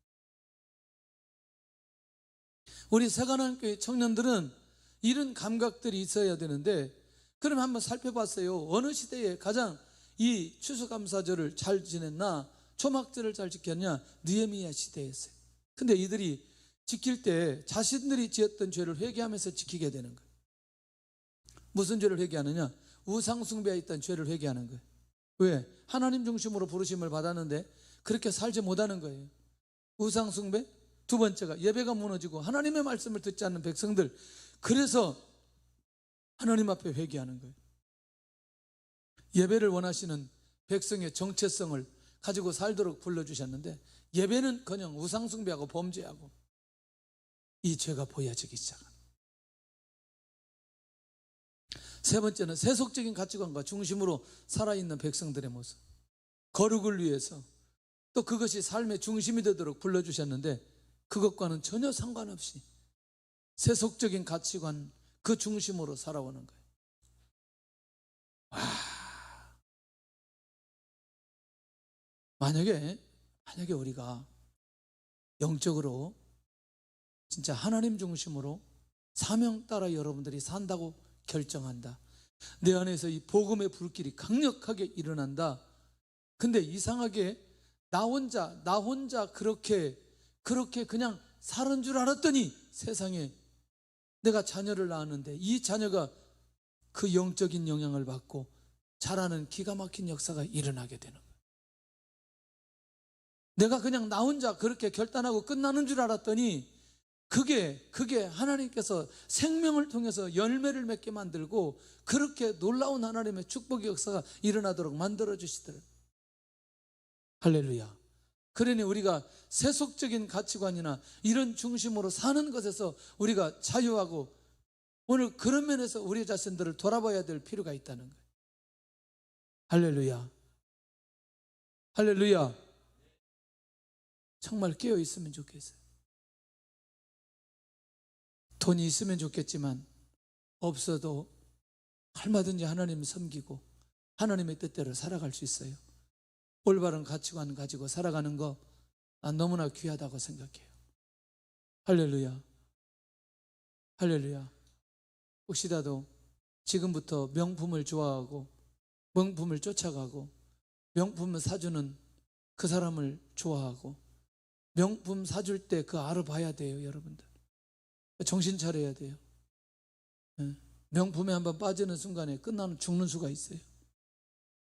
우리 세관왕교회 청년들은 이런 감각들이 있어야 되는데, 그럼 한번 살펴봤어요. 어느 시대에 가장 이 추수감사절을 잘 지냈나, 초막절을 잘 지켰냐? 느헤미야 시대였어요. 근데 이들이 지킬 때 자신들이 지었던 죄를 회개하면서 지키게 되는 거예요. 무슨 죄를 회개하느냐? 우상숭배에 있던 죄를 회개하는 거예요. 왜? 하나님 중심으로 부르심을 받았는데 그렇게 살지 못하는 거예요. 우상숭배. 두 번째가 예배가 무너지고 하나님의 말씀을 듣지 않는 백성들. 그래서 하나님 앞에 회개하는 거예요. 예배를 원하시는 백성의 정체성을 가지고 살도록 불러주셨는데, 예배는커녕 우상숭배하고 범죄하고 이 죄가 보여지기 시작합니다. 세 번째는 세속적인 가치관과 중심으로 살아있는 백성들의 모습. 거룩을 위해서 또 그것이 삶의 중심이 되도록 불러주셨는데 그것과는 전혀 상관없이 세속적인 가치관 그 중심으로 살아오는 거예요. 만약에 우리가 영적으로 진짜 하나님 중심으로 사명 따라 여러분들이 산다고 결정한다. 내 안에서 이 복음의 불길이 강력하게 일어난다. 근데 이상하게 나 혼자 그렇게 그냥 사는 줄 알았더니 세상에 내가 자녀를 낳았는데 이 자녀가 그 영적인 영향을 받고 자라는 기가 막힌 역사가 일어나게 되는 거예요. 내가 그냥 나 혼자 그렇게 결단하고 끝나는 줄 알았더니 그게 하나님께서 생명을 통해서 열매를 맺게 만들고 그렇게 놀라운 하나님의 축복의 역사가 일어나도록 만들어 주시더라고요. 할렐루야. 그러니 우리가 세속적인 가치관이나 이런 중심으로 사는 것에서 우리가 자유하고 오늘 그런 면에서 우리 자신들을 돌아봐야 될 필요가 있다는 거예요. 할렐루야. 할렐루야. 정말 깨어 있으면 좋겠어요. 돈이 있으면 좋겠지만 없어도 얼마든지 하나님을 섬기고 하나님의 뜻대로 살아갈 수 있어요. 올바른 가치관 가지고 살아가는 거 난 너무나 귀하다고 생각해요. 할렐루야. 할렐루야. 혹시라도 지금부터 명품을 좋아하고 명품을 쫓아가고 명품을 사주는 그 사람을 좋아하고 명품 사줄 때 그 알아봐야 돼요. 여러분들 정신 차려야 돼요. 명품에 한번 빠지는 순간에 끝나는 죽는 수가 있어요.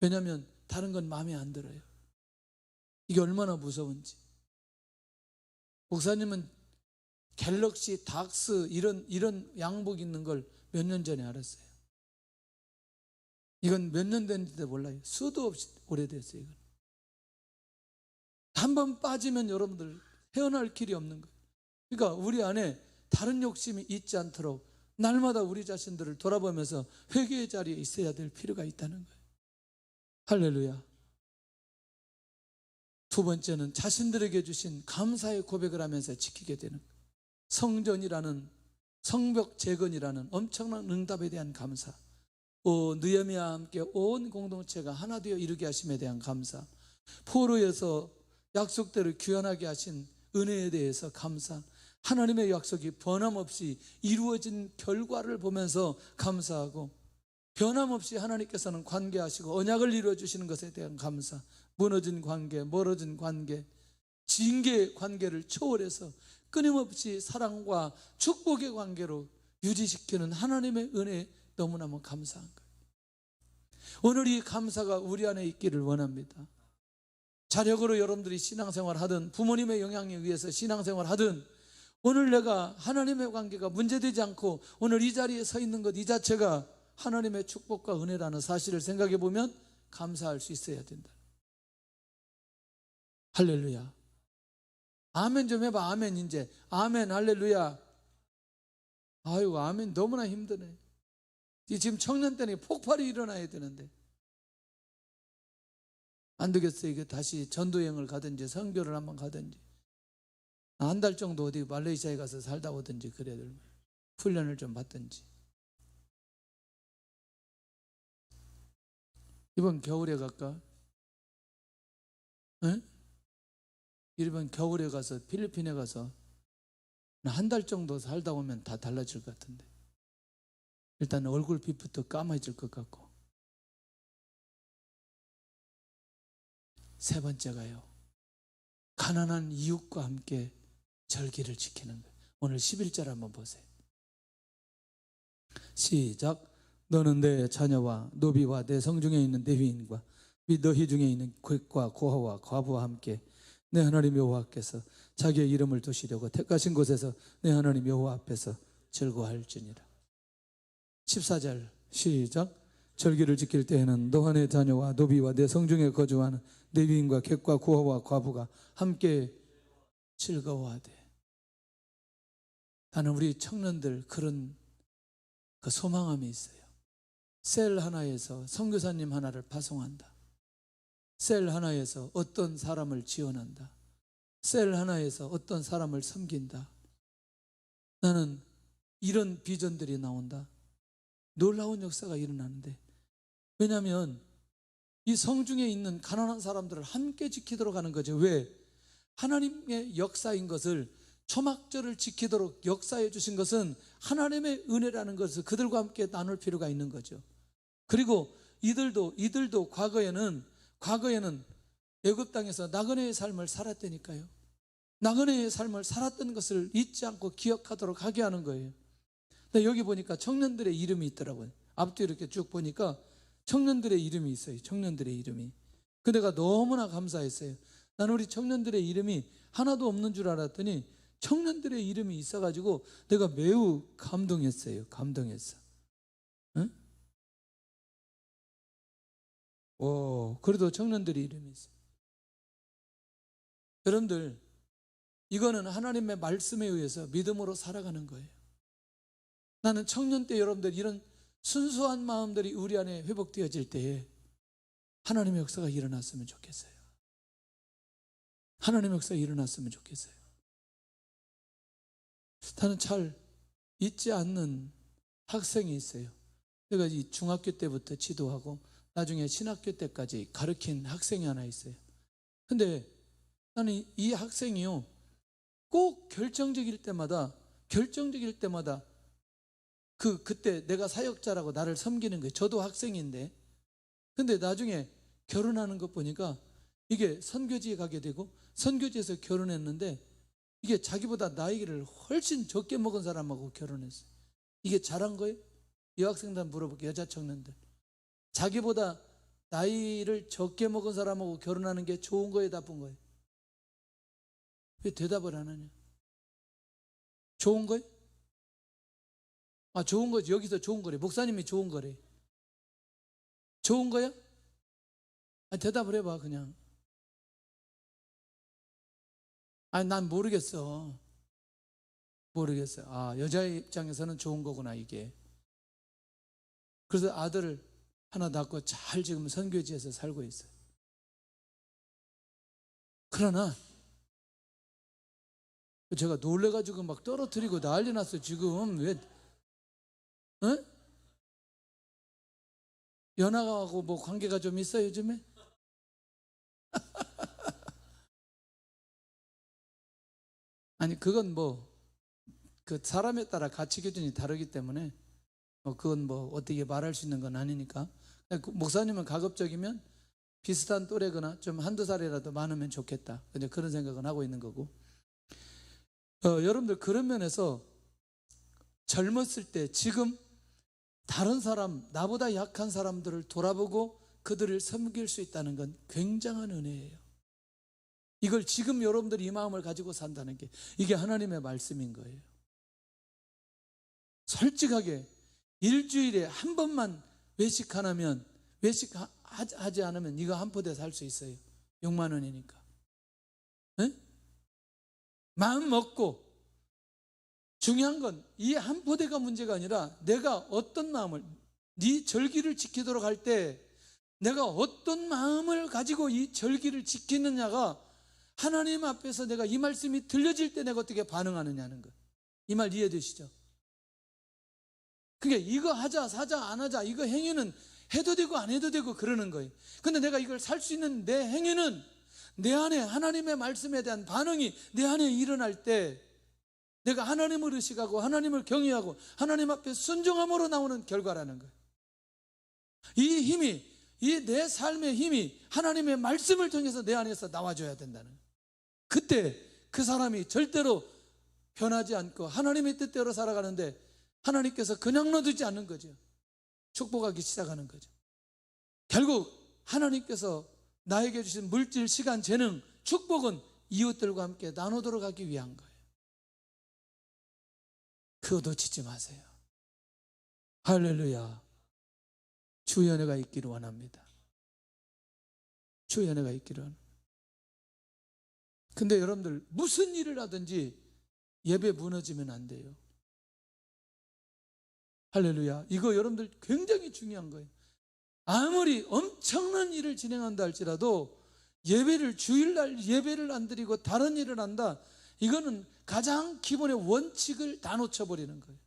왜냐하면 다른 건 마음에 안 들어요. 이게 얼마나 무서운지. 목사님은 갤럭시, 닥스 이런 양복 입는 걸 몇 년 전에 알았어요. 이건 몇 년 됐는지도 몰라요. 수도 없이 오래됐어요. 이건. 한번 빠지면 여러분들 헤어날 길이 없는 거예요. 그러니까 우리 안에 다른 욕심이 있지 않도록 날마다 우리 자신들을 돌아보면서 회개의 자리에 있어야 될 필요가 있다는 거예요. 할렐루야. 두 번째는 자신들에게 주신 감사의 고백을 하면서 지키게 되는 거예요. 성전이라는 성벽 재건이라는 엄청난 응답에 대한 감사, 느헤미야와 함께 온 공동체가 하나 되어 이루게 하심에 대한 감사, 포로에서 약속대로 귀환하게 하신 은혜에 대해서 감사, 하나님의 약속이 변함없이 이루어진 결과를 보면서 감사하고 변함없이 하나님께서는 관계하시고 언약을 이루어주시는 것에 대한 감사, 무너진 관계, 멀어진 관계, 징계의 관계를 초월해서 끊임없이 사랑과 축복의 관계로 유지시키는 하나님의 은혜에 너무너무 감사한 거예요. 오늘 이 감사가 우리 안에 있기를 원합니다. 자력으로 여러분들이 신앙생활 하든 부모님의 영향에 의해서 신앙생활 하든 오늘 내가 하나님의 관계가 문제되지 않고 오늘 이 자리에 서 있는 것 이 자체가 하나님의 축복과 은혜라는 사실을 생각해 보면 감사할 수 있어야 된다. 할렐루야. 아멘 좀 해봐. 아멘. 이제 아멘. 할렐루야. 아유, 아멘. 너무나 힘드네. 지금 청년 때는 폭발이 일어나야 되는데 안 되겠어요. 이게 다시 전도여행을 가든지 선교를 한번 가든지 한 달 정도 어디 말레이시아에 가서 살다 오든지 그래야 될 훈련을 좀 받든지. 이번 겨울에 갈까? 응? 이번 겨울에 가서 필리핀에 가서 한 달 정도 살다 오면 다 달라질 것 같은데 일단 얼굴 빛부터 까마질 것 같고. 세 번째가요, 가난한 이웃과 함께 절기를 지키는 거예요. 오늘 11절 한번 보세요. 시작. 너는 내 자녀와 노비와 내 성중에 있는 레위인과 및 너희 중에 있는 객과 고아와 과부와 함께 내 하나님 여호와께서 자기의 이름을 두시려고 택하신 곳에서 내 하나님 여호와 앞에서 즐거워할지니라. 14절 시작. 절기를 지킬 때에는 너와 내 자녀와 노비와 내 성중에 거주하는 레위인과 객과 고아와 과부가 함께 즐거워하되. 나는 우리 청년들 그런 그 소망함이 있어요. 셀 하나에서 선교사님 하나를 파송한다. 셀 하나에서 어떤 사람을 지원한다. 셀 하나에서 어떤 사람을 섬긴다. 나는 이런 비전들이 나온다. 놀라운 역사가 일어나는데, 왜냐하면 이 성중에 있는 가난한 사람들을 함께 지키도록 하는 거죠. 왜? 하나님의 역사인 것을, 초막절을 지키도록 역사해 주신 것은 하나님의 은혜라는 것을 그들과 함께 나눌 필요가 있는 거죠. 그리고 이들도 과거에는 애굽 땅에서 나그네의 삶을 살았다니까요. 나그네의 삶을 살았던 것을 잊지 않고 기억하도록 하게 하는 거예요. 근데 여기 보니까 청년들의 이름이 있더라고요. 앞뒤 이렇게 쭉 보니까 청년들의 이름이 있어요. 청년들의 이름이. 그 내가 너무나 감사했어요. 나는 우리 청년들의 이름이 하나도 없는 줄 알았더니 청년들의 이름이 있어가지고 내가 매우 감동했어요. 감동했어. 응? 그래도 청년들의 이름이 있어요. 여러분들, 이거는 하나님의 말씀에 의해서 믿음으로 살아가는 거예요. 나는 청년 때 여러분들 이런 순수한 마음들이 우리 안에 회복되어질 때에 하나님의 역사가 일어났으면 좋겠어요. 하나님의 역사가 일어났으면 좋겠어요. 나는 잘 잊지 않는 학생이 있어요. 내가 이 중학교 때부터 지도하고 나중에 신학교 때까지 가르친 학생이 하나 있어요. 근데 나는 이 학생이요, 꼭 결정적일 때마다 그때 내가 사역자라고 나를 섬기는 거예요. 저도 학생인데. 근데 나중에 결혼하는 것 보니까 이게 선교지에 가게 되고 선교지에서 결혼했는데 이게 자기보다 나이를 훨씬 적게 먹은 사람하고 결혼했어요. 이게 잘한 거예요? 여학생들 물어볼게요. 여자 청년들. 자기보다 나이를 적게 먹은 사람하고 결혼하는 게 좋은 거예요, 나쁜 거예요? 왜 대답을 안 하냐? 좋은 거예요? 좋은 거지. 여기서 좋은 거래. 목사님이 좋은 거래. 좋은 거야? 대답을 해봐, 그냥. 난 모르겠어. 여자의 입장에서는 좋은 거구나, 이게. 그래서 아들을 하나 낳고 잘 지금 선교지에서 살고 있어요. 그러나 제가 놀래가지고 막 떨어뜨리고 난리 났어요. 지금 왜? 연하하고 뭐 관계가 좀 있어요, 요즘에? 아니, 그건 그 사람에 따라 가치 기준이 다르기 때문에 그건 어떻게 말할 수 있는 건 아니니까. 목사님은 가급적이면 비슷한 또래거나 좀 한두 살이라도 많으면 좋겠다. 그런 생각은 하고 있는 거고. 여러분들, 그런 면에서 젊었을 때 지금 다른 사람, 나보다 약한 사람들을 돌아보고 그들을 섬길 수 있다는 건 굉장한 은혜예요. 이걸 지금 여러분들이 이 마음을 가지고 산다는 게 이게 하나님의 말씀인 거예요. 솔직하게 일주일에 한 번만 외식 하나면, 외식하지 않으면 이거 한 포대 살 수 있어요. 6만 원이니까. 네? 마음 먹고, 중요한 건 이 한 포대가 문제가 아니라 내가 어떤 마음을, 네 절기를 지키도록 할 때 내가 어떤 마음을 가지고 이 절기를 지키느냐가 하나님 앞에서 내가 이 말씀이 들려질 때 내가 어떻게 반응하느냐는 거. 이 말 이해되시죠? 그러니까 이거 하자 사자 안 하자, 이거 행위는 해도 되고 안 해도 되고 그러는 거예요. 근데 내가 이걸 살 수 있는 내 행위는 내 안에 하나님의 말씀에 대한 반응이 내 안에 일어날 때 내가 하나님을 의식하고 하나님을 경외하고 하나님 앞에 순종함으로 나오는 결과라는 거예요. 이 힘이, 이 내 삶의 힘이 하나님의 말씀을 통해서 내 안에서 나와줘야 된다는 거예요. 그때 그 사람이 절대로 변하지 않고 하나님의 뜻대로 살아가는데 하나님께서 그냥 놔두지 않는 거죠. 축복하기 시작하는 거죠. 결국 하나님께서 나에게 주신 물질, 시간, 재능, 축복은 이웃들과 함께 나누도록 하기 위한 거예요. 그거 놓치지 마세요. 할렐루야. 주의 은혜가 있기를 원합니다. 주의 은혜가 있기를 원합니다. 근데 여러분들 무슨 일을 하든지 예배 무너지면 안 돼요. 할렐루야. 이거 여러분들 굉장히 중요한 거예요. 아무리 엄청난 일을 진행한다 할지라도 예배를, 주일날 예배를 안 드리고 다른 일을 한다, 이거는 가장 기본의 원칙을 다 놓쳐버리는 거예요.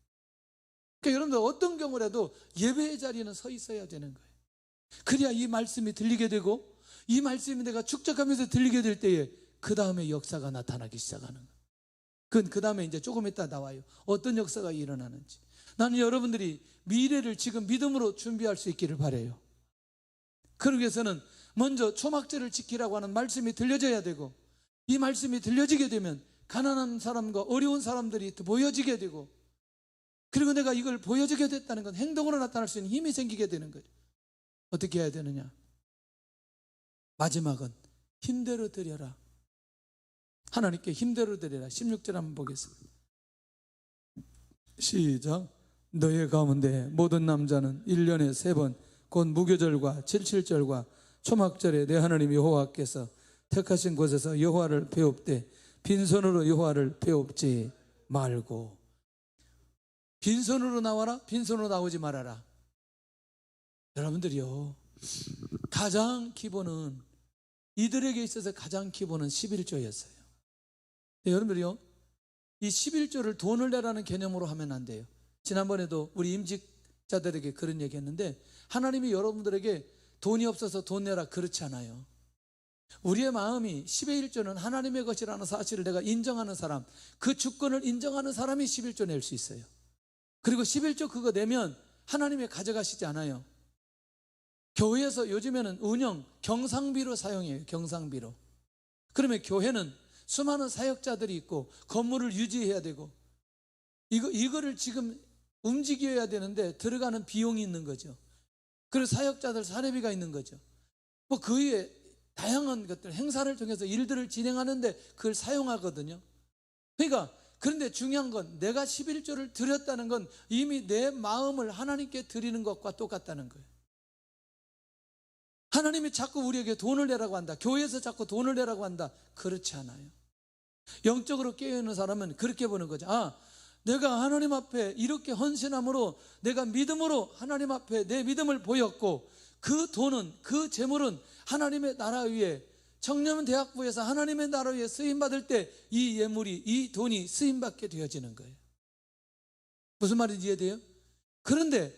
그러니까 여러분들 어떤 경우를 해도 예배의 자리에는 서 있어야 되는 거예요. 그래야 이 말씀이 들리게 되고 이 말씀이 내가 축적하면서 들리게 될 때에 그 다음에 역사가 나타나기 시작하는 거예요. 그건 그 다음에 이제 조금 이따 나와요. 어떤 역사가 일어나는지. 나는 여러분들이 미래를 지금 믿음으로 준비할 수 있기를 바라요. 그러기 위해서는 먼저 초막절을 지키라고 하는 말씀이 들려져야 되고, 이 말씀이 들려지게 되면 가난한 사람과 어려운 사람들이 보여지게 되고, 그리고 내가 이걸 보여지게 됐다는 건 행동으로 나타날 수 있는 힘이 생기게 되는 거죠. 어떻게 해야 되느냐? 마지막은 힘대로 드려라. 하나님께 힘대로 드려라. 16절 한번 보겠습니다. 시작. 너의 가운데 모든 남자는 1년에 3번 곧 무교절과 칠칠절과 초막절에 내 하나님 여호와께서 택하신 곳에서 여호와를 배웁되 빈손으로 여호와를 배웁지 말고. 빈손으로 나와라, 빈손으로 나오지 말아라. 여러분들이요, 가장 기본은, 이들에게 있어서 가장 기본은 11조였어요. 여러분들이요, 이 11조를 돈을 내라는 개념으로 하면 안 돼요. 지난번에도 우리 임직자들에게 그런 얘기 했는데, 하나님이 여러분들에게 돈이 없어서 돈 내라, 그렇지 않아요. 우리의 마음이 10의 1조는 하나님의 것이라는 사실을 내가 인정하는 사람, 그 주권을 인정하는 사람이 11조 낼 수 있어요. 그리고 11조 그거 내면 하나님이 가져가시지 않아요. 교회에서 요즘에는 운영, 경상비로 사용해요. 경상비로. 그러면 교회는 수많은 사역자들이 있고 건물을 유지해야 되고 이거를 지금 움직여야 되는데 들어가는 비용이 있는 거죠. 그리고 사역자들 사례비가 있는 거죠. 뭐 그 외에 다양한 것들, 행사를 통해서 일들을 진행하는데 그걸 사용하거든요. 그러니까 그런데 중요한 건 내가 11조를 드렸다는 건 이미 내 마음을 하나님께 드리는 것과 똑같다는 거예요. 하나님이 자꾸 우리에게 돈을 내라고 한다, 교회에서 자꾸 돈을 내라고 한다, 그렇지 않아요. 영적으로 깨어있는 사람은 그렇게 보는 거죠. 아, 내가 하나님 앞에 이렇게 헌신함으로 내가 믿음으로 하나님 앞에 내 믿음을 보였고, 그 돈은, 그 재물은 하나님의 나라 위에, 청년대학부에서 하나님의 나라 위에 쓰임받을 때 이 예물이, 이 돈이 쓰임받게 되어지는 거예요. 무슨 말인지 이해돼요? 그런데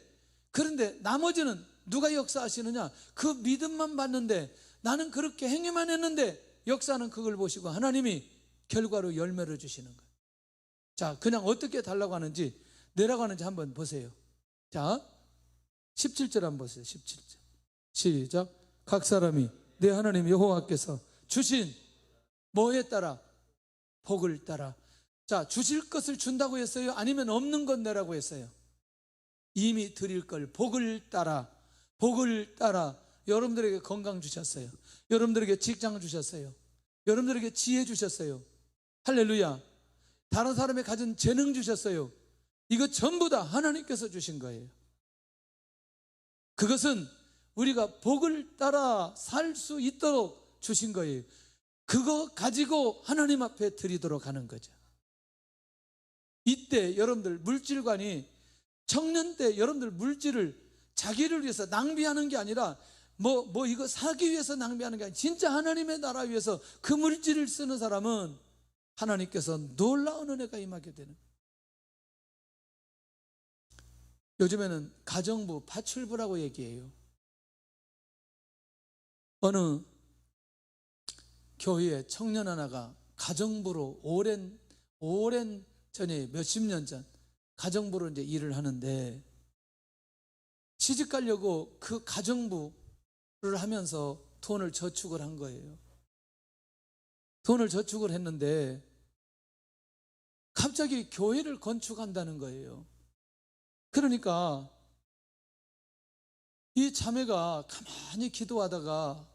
나머지는 누가 역사하시느냐? 그 믿음만 받는데, 나는 그렇게 행위만 했는데 역사는 그걸 보시고 하나님이 결과로 열매를 주시는 거예요. 자, 그냥 어떻게 달라고 하는지, 내라고 하는지 한번 보세요. 자, 17절 한번 보세요. 17절 시작. 각 사람이 내 하나님 여호와께서 주신 뭐에 따라? 복을 따라. 자, 주실 것을 준다고 했어요? 아니면 없는 것 내라고 했어요? 이미 드릴 걸 복을 따라. 복을 따라. 여러분들에게 건강 주셨어요. 여러분들에게 직장 주셨어요. 여러분들에게 지혜 주셨어요. 할렐루야. 다른 사람이 가진 재능 주셨어요. 이거 전부 다 하나님께서 주신 거예요. 그것은 우리가 복을 따라 살 수 있도록 주신 거예요. 그거 가지고 하나님 앞에 드리도록 하는 거죠. 이때 여러분들 물질관이, 청년 때 여러분들 물질을 자기를 위해서 낭비하는 게 아니라 뭐 이거 사기 위해서 낭비하는 게 아니라 진짜 하나님의 나라 위해서 그 물질을 쓰는 사람은 하나님께서 놀라운 은혜가 임하게 되는 거예요. 요즘에는 가정부, 파출부라고 얘기해요. 어느 교회에 청년 하나가 가정부로 오랜 전에 몇십 년 전 가정부로 이제 일을 하는데, 시집 가려고 그 가정부를 하면서 돈을 저축을 한 거예요. 돈을 저축을 했는데 갑자기 교회를 건축한다는 거예요. 그러니까 이 자매가 가만히 기도하다가,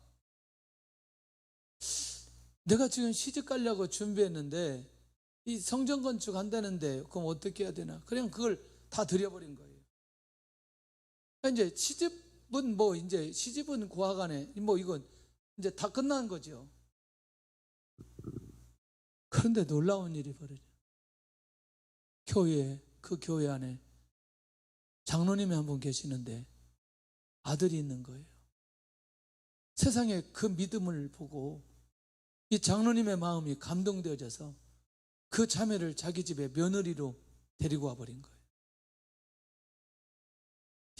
내가 지금 시집 가려고 준비했는데 이 성전 건축한다는데 그럼 어떻게 해야 되나? 그냥 그걸 다 드려버린 거예요. 이제 시집은 고아간에 이건 이제 다 끝난 거죠. 그런데 놀라운 일이 벌어져요. 그 교회 안에 장로님이 한 분 계시는데 아들이 있는 거예요. 세상에 그 믿음을 보고 이 장로님의 마음이 감동되어져서 그 자매를 자기 집에 며느리로 데리고 와버린 거예요.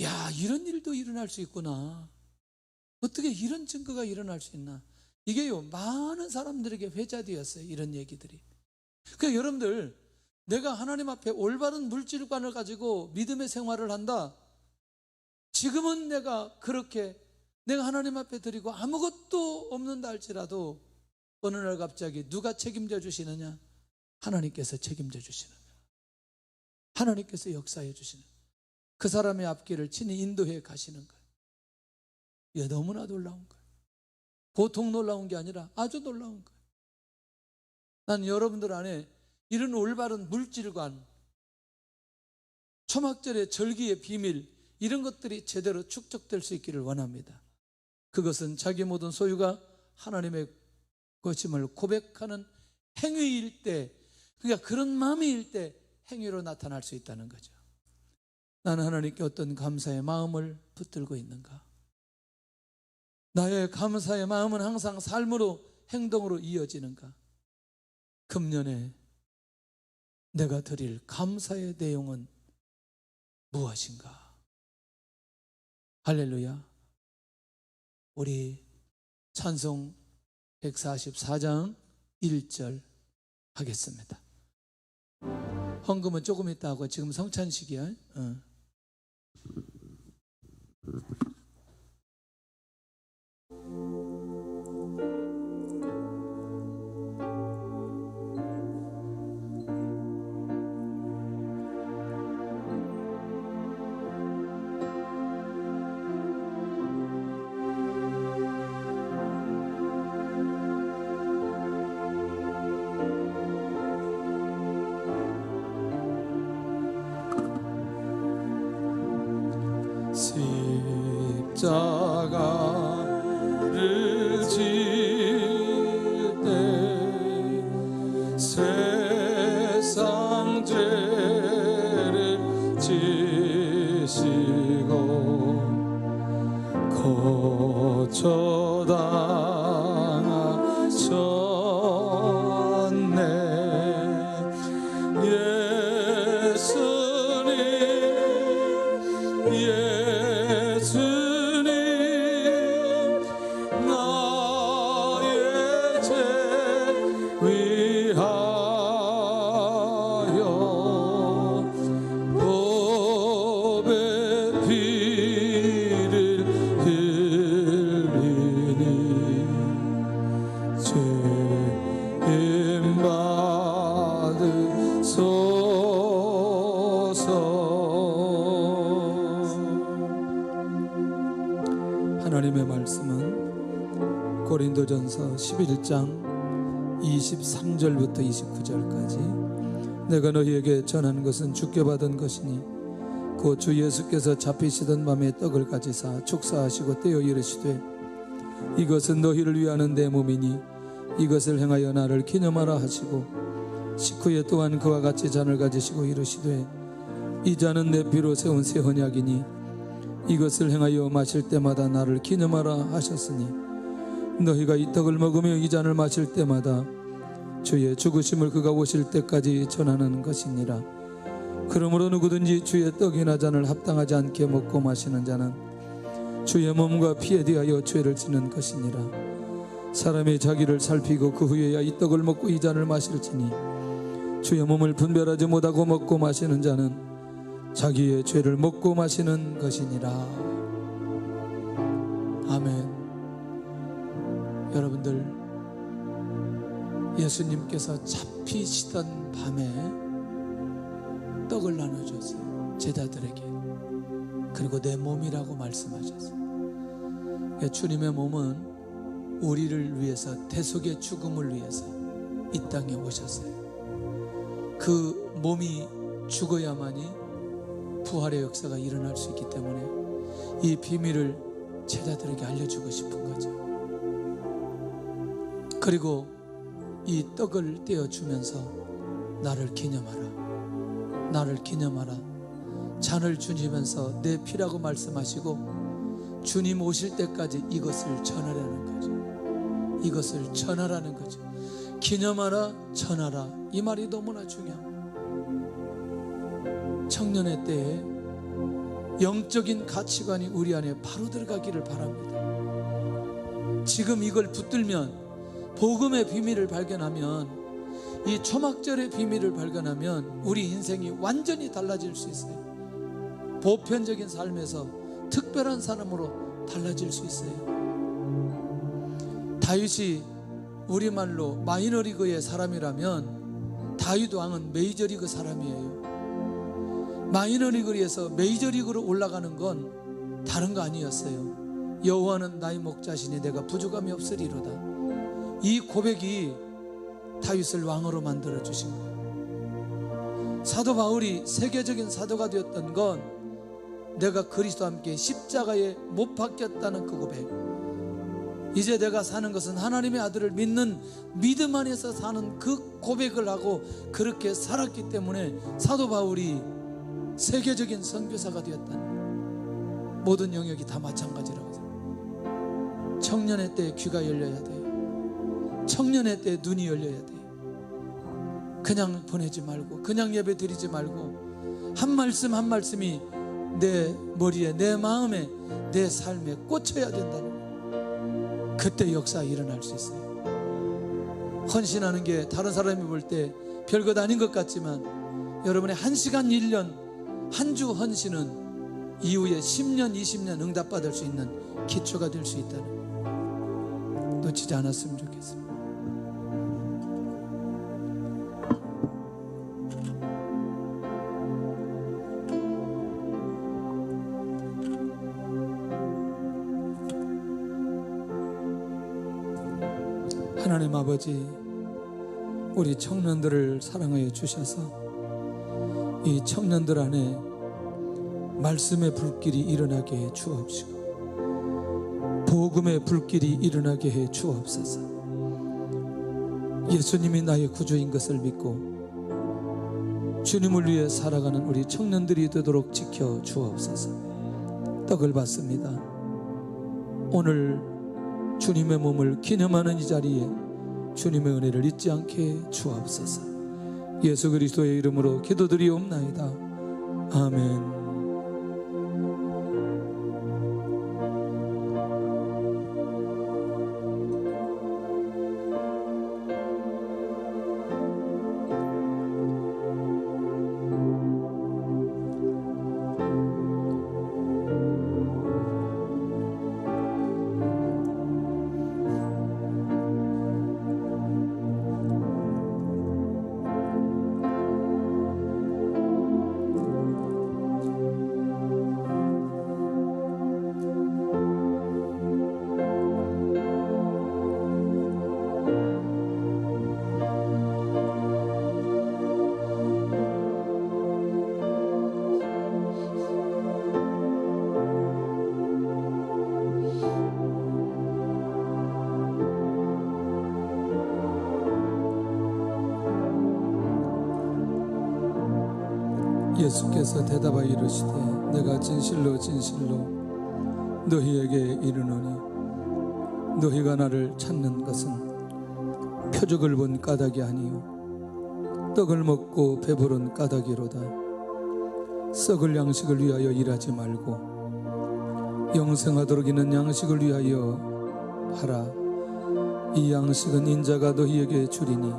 야, 이런 일도 일어날 수 있구나. 어떻게 이런 증거가 일어날 수 있나. 이게요, 많은 사람들에게 회자되었어요. 이런 얘기들이. 그러니까 여러분들, 내가 하나님 앞에 올바른 물질관을 가지고 믿음의 생활을 한다. 지금은 내가 하나님 앞에 드리고 아무것도 없는다 할지라도 어느 날 갑자기 누가 책임져 주시느냐? 하나님께서 책임져 주시는 거예요. 하나님께서 역사해 주시는 거예요. 그 사람의 앞길을 친히 인도해 가시는 거예요. 이게 너무나 놀라운 거예요. 보통 놀라운 게 아니라 아주 놀라운 거예요. 난 여러분들 안에 이런 올바른 물질관, 초막절의 절기의 비밀, 이런 것들이 제대로 축적될 수 있기를 원합니다. 그것은 자기 모든 소유가 하나님의 것임을 고백하는 행위일 때, 그러니까 그런 마음일 때 행위로 나타날 수 있다는 거죠. 나는 하나님께 어떤 감사의 마음을 붙들고 있는가? 나의 감사의 마음은 항상 삶으로, 행동으로 이어지는가? 금년에 내가 드릴 감사의 내용은 무엇인가? 할렐루야. 우리 찬송 144장 1절 하겠습니다. 헌금은 조금 있다 하고 지금 성찬식이야. 십자가를 질 때 세상 죄를 지시고 거쳐당하셨네. 예수님 나의 죄 위하여 법의 피를 흘리니 죄임 받으소서. 하나님의 말씀은 고린도전서 11장 23절부터 29절까지 내가 너희에게 전한 것은 주께 받은 것이니 그 주 예수께서 잡히시던 밤에 떡을 가지사 축사하시고 떼어 이르시되 이것은 너희를 위하는 내 몸이니 이것을 행하여 나를 기념하라 하시고 식후에 또한 그와 같이 잔을 가지시고 이르시되 이 잔은 내 피로 세운 새 언약이니 이것을 행하여 마실 때마다 나를 기념하라 하셨으니 너희가 이 떡을 먹으며 이 잔을 마실 때마다 주의 죽으심을 그가 오실 때까지 전하는 것이니라. 그러므로 누구든지 주의 떡이나 잔을 합당하지 않게 먹고 마시는 자는 주의 몸과 피에 대하여 죄를 지는 것이니라. 사람이 자기를 살피고 그 후에야 이 떡을 먹고 이 잔을 마실지니 주의 몸을 분별하지 못하고 먹고 마시는 자는 자기의 죄를 먹고 마시는 것이니라. 아멘. 여러분들, 예수님께서 잡히시던 밤에 떡을 나눠줬어요. 제자들에게. 그리고 내 몸이라고 말씀하셨어요. 주님의 몸은 우리를 위해서, 대속의 죽음을 위해서 이 땅에 오셨어요. 그 몸이 죽어야만이 부활의 역사가 일어날 수 있기 때문에 이 비밀을 제자들에게 알려주고 싶은 거죠. 그리고 이 떡을 떼어주면서 나를 기념하라, 나를 기념하라, 잔을 주시면서 내 피라고 말씀하시고 주님 오실 때까지 이것을 전하라는 거죠. 이것을 전하라는 거죠. 기념하라, 전하라, 이 말이 너무나 중요합니다. 청년의 때에 영적인 가치관이 우리 안에 바로 들어가기를 바랍니다. 지금 이걸 붙들면, 복음의 비밀을 발견하면, 이 초막절의 비밀을 발견하면 우리 인생이 완전히 달라질 수 있어요. 보편적인 삶에서 특별한 사람으로 달라질 수 있어요. 다윗이 우리말로 마이너리그의 사람이라면 다윗 왕은 메이저리그 사람이에요. 마이너리그에서 메이저리그로 올라가는 건 다른 거 아니었어요. 여호와는 나의 목자시니 내가 부족함이 없으리로다. 이 고백이 다윗을 왕으로 만들어 주신 거예요. 사도 바울이 세계적인 사도가 되었던 건 내가 그리스도와 함께 십자가에 못 박혔다는 그 고백. 이제 내가 사는 것은 하나님의 아들을 믿는 믿음 안에서 사는 그 고백을 하고 그렇게 살았기 때문에 사도 바울이 세계적인 선교사가 되었다는, 모든 영역이 다 마찬가지라고 생각해요. 청년의 때 귀가 열려야 돼요. 청년의 때 눈이 열려야 돼요. 그냥 보내지 말고, 그냥 예배 드리지 말고, 한 말씀 한 말씀이 내 머리에, 내 마음에, 내 삶에 꽂혀야 된다는 거예요. 그때 역사가 일어날 수 있어요. 헌신하는 게 다른 사람이 볼 때 별것 아닌 것 같지만 여러분의 1시간 1년 한 주 헌신은 이후에 10년 20년 응답받을 수 있는 기초가 될 수 있다는 거예요. 놓치지 않았으면 좋겠습니다. 하나님 아버지, 우리 청년들을 사랑하여 주셔서 이 청년들 안에 말씀의 불길이 일어나게 해 주옵시고 복음의 불길이 일어나게 해 주옵소서. 예수님이 나의 구주인 것을 믿고 주님을 위해 살아가는 우리 청년들이 되도록 지켜 주옵소서. 떡을 받습니다. 오늘 주님의 몸을 기념하는 이 자리에 주님의 은혜를 잊지 않게 주옵소서. 예수 그리스도의 이름으로 기도드리옵나이다. 아멘. 예수께서 대답하여 이르시되 내가 진실로 진실로 너희에게 이르노니 너희가 나를 찾는 것은 표적을 본 까닭이 아니요 떡을 먹고 배부른 까닭이로다. 썩을 양식을 위하여 일하지 말고 영생하도록 있는 양식을 위하여 하라. 이 양식은 인자가 너희에게 주리니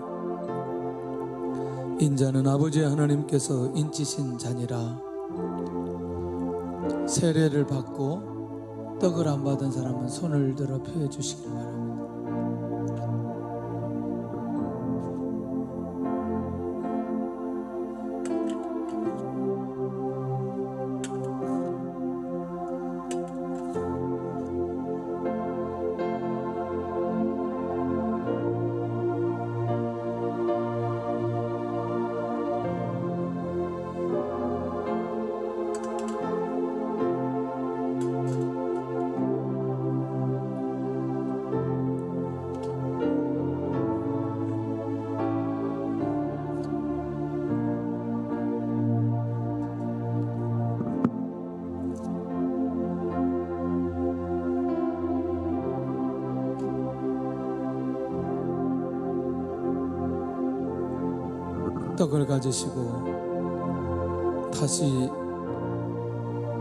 인자는 아버지 하나님께서 인치신 자니라. 세례를 받고 떡을 안 받은 사람은 손을 들어 펴 주시기 바랍니다. 떡을 가지시고 다시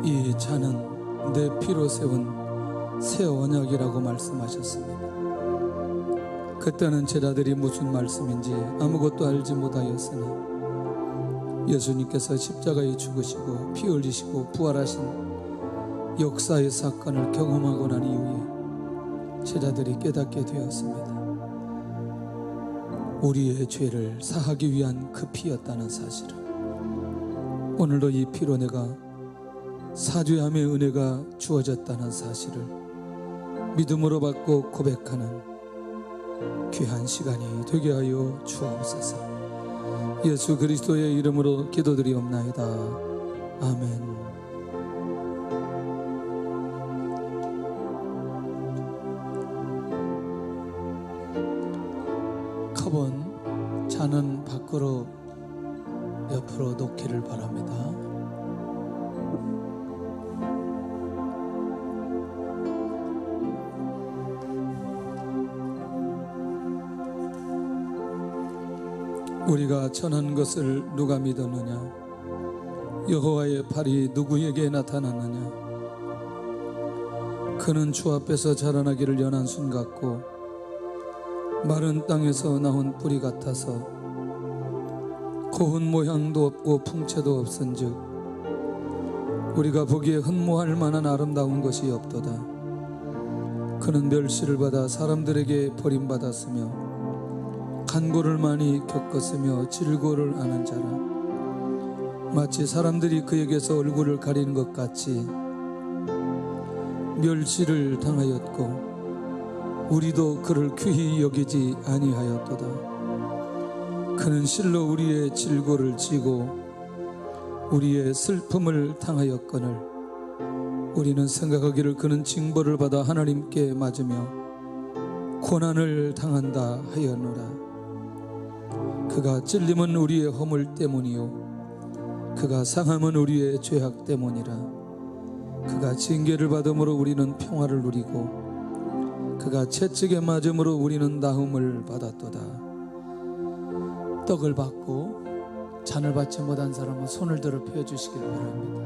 이 잔은 내 피로 세운 새 언약이라고 말씀하셨습니다. 그때는 제자들이 무슨 말씀인지 아무것도 알지 못하였으나 예수님께서 십자가에 죽으시고 피 흘리시고 부활하신 역사의 사건을 경험하고 난 이후에 제자들이 깨닫게 되었습니다. 우리의 죄를 사하기 위한 그 피였다는 사실을, 오늘도 이 피로 내가 사죄함의 은혜가 주어졌다는 사실을 믿음으로 받고 고백하는 귀한 시간이 되게 하여 주옵소서. 예수 그리스도의 이름으로 기도드리옵나이다. 아멘. 컵은 잔은 밖으로 옆으로 놓기를 바랍니다. 우리가 전한 것을 누가 믿었느냐? 여호와의 팔이 누구에게 나타났느냐? 그는 주 앞에서 자라나기를 연한 순 같고 마른 땅에서 나온 뿌리 같아서 고운 모양도 없고 풍채도 없은즉 우리가 보기에 흠모할 만한 아름다운 것이 없도다. 그는 멸시를 받아 사람들에게 버림받았으며 간고를 많이 겪었으며 질고를 아는 자라. 마치 사람들이 그에게서 얼굴을 가리는 것 같이 멸시를 당하였고 우리도 그를 귀히 여기지 아니하였도다. 그는 실로 우리의 질고를 지고 우리의 슬픔을 당하였거늘 우리는 생각하기를 그는 징벌을 받아 하나님께 맞으며 고난을 당한다 하였노라. 그가 찔림은 우리의 허물 때문이요 그가 상함은 우리의 죄악 때문이라. 그가 징계를 받음으로 우리는 평화를 누리고 그가 채찍에 맞음으로 우리는 나음을 받았도다. 떡을 받고 잔을 받지 못한 사람은 손을 들어 펴주시길 바랍니다.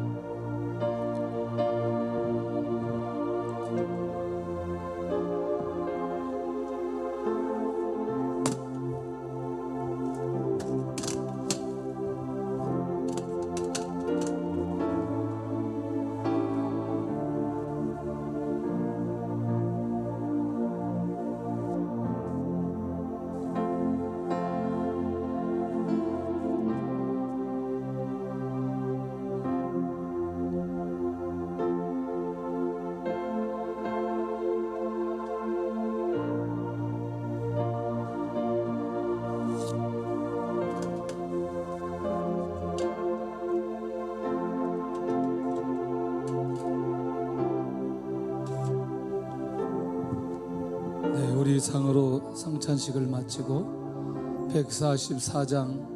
우리 상으로 성찬식을 마치고 144장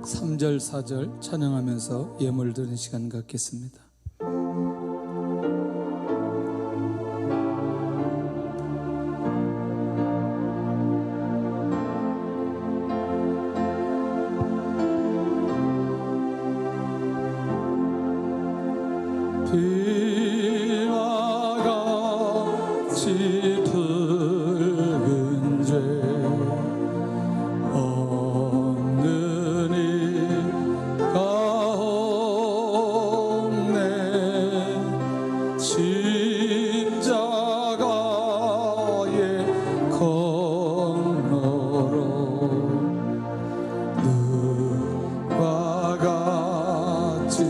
3절 4절 찬양하면서 예물 드리는 시간 갖겠습니다. 비와 같이 붉은 죄 없는 이가 없네. 십자가의 건너로 누가 같이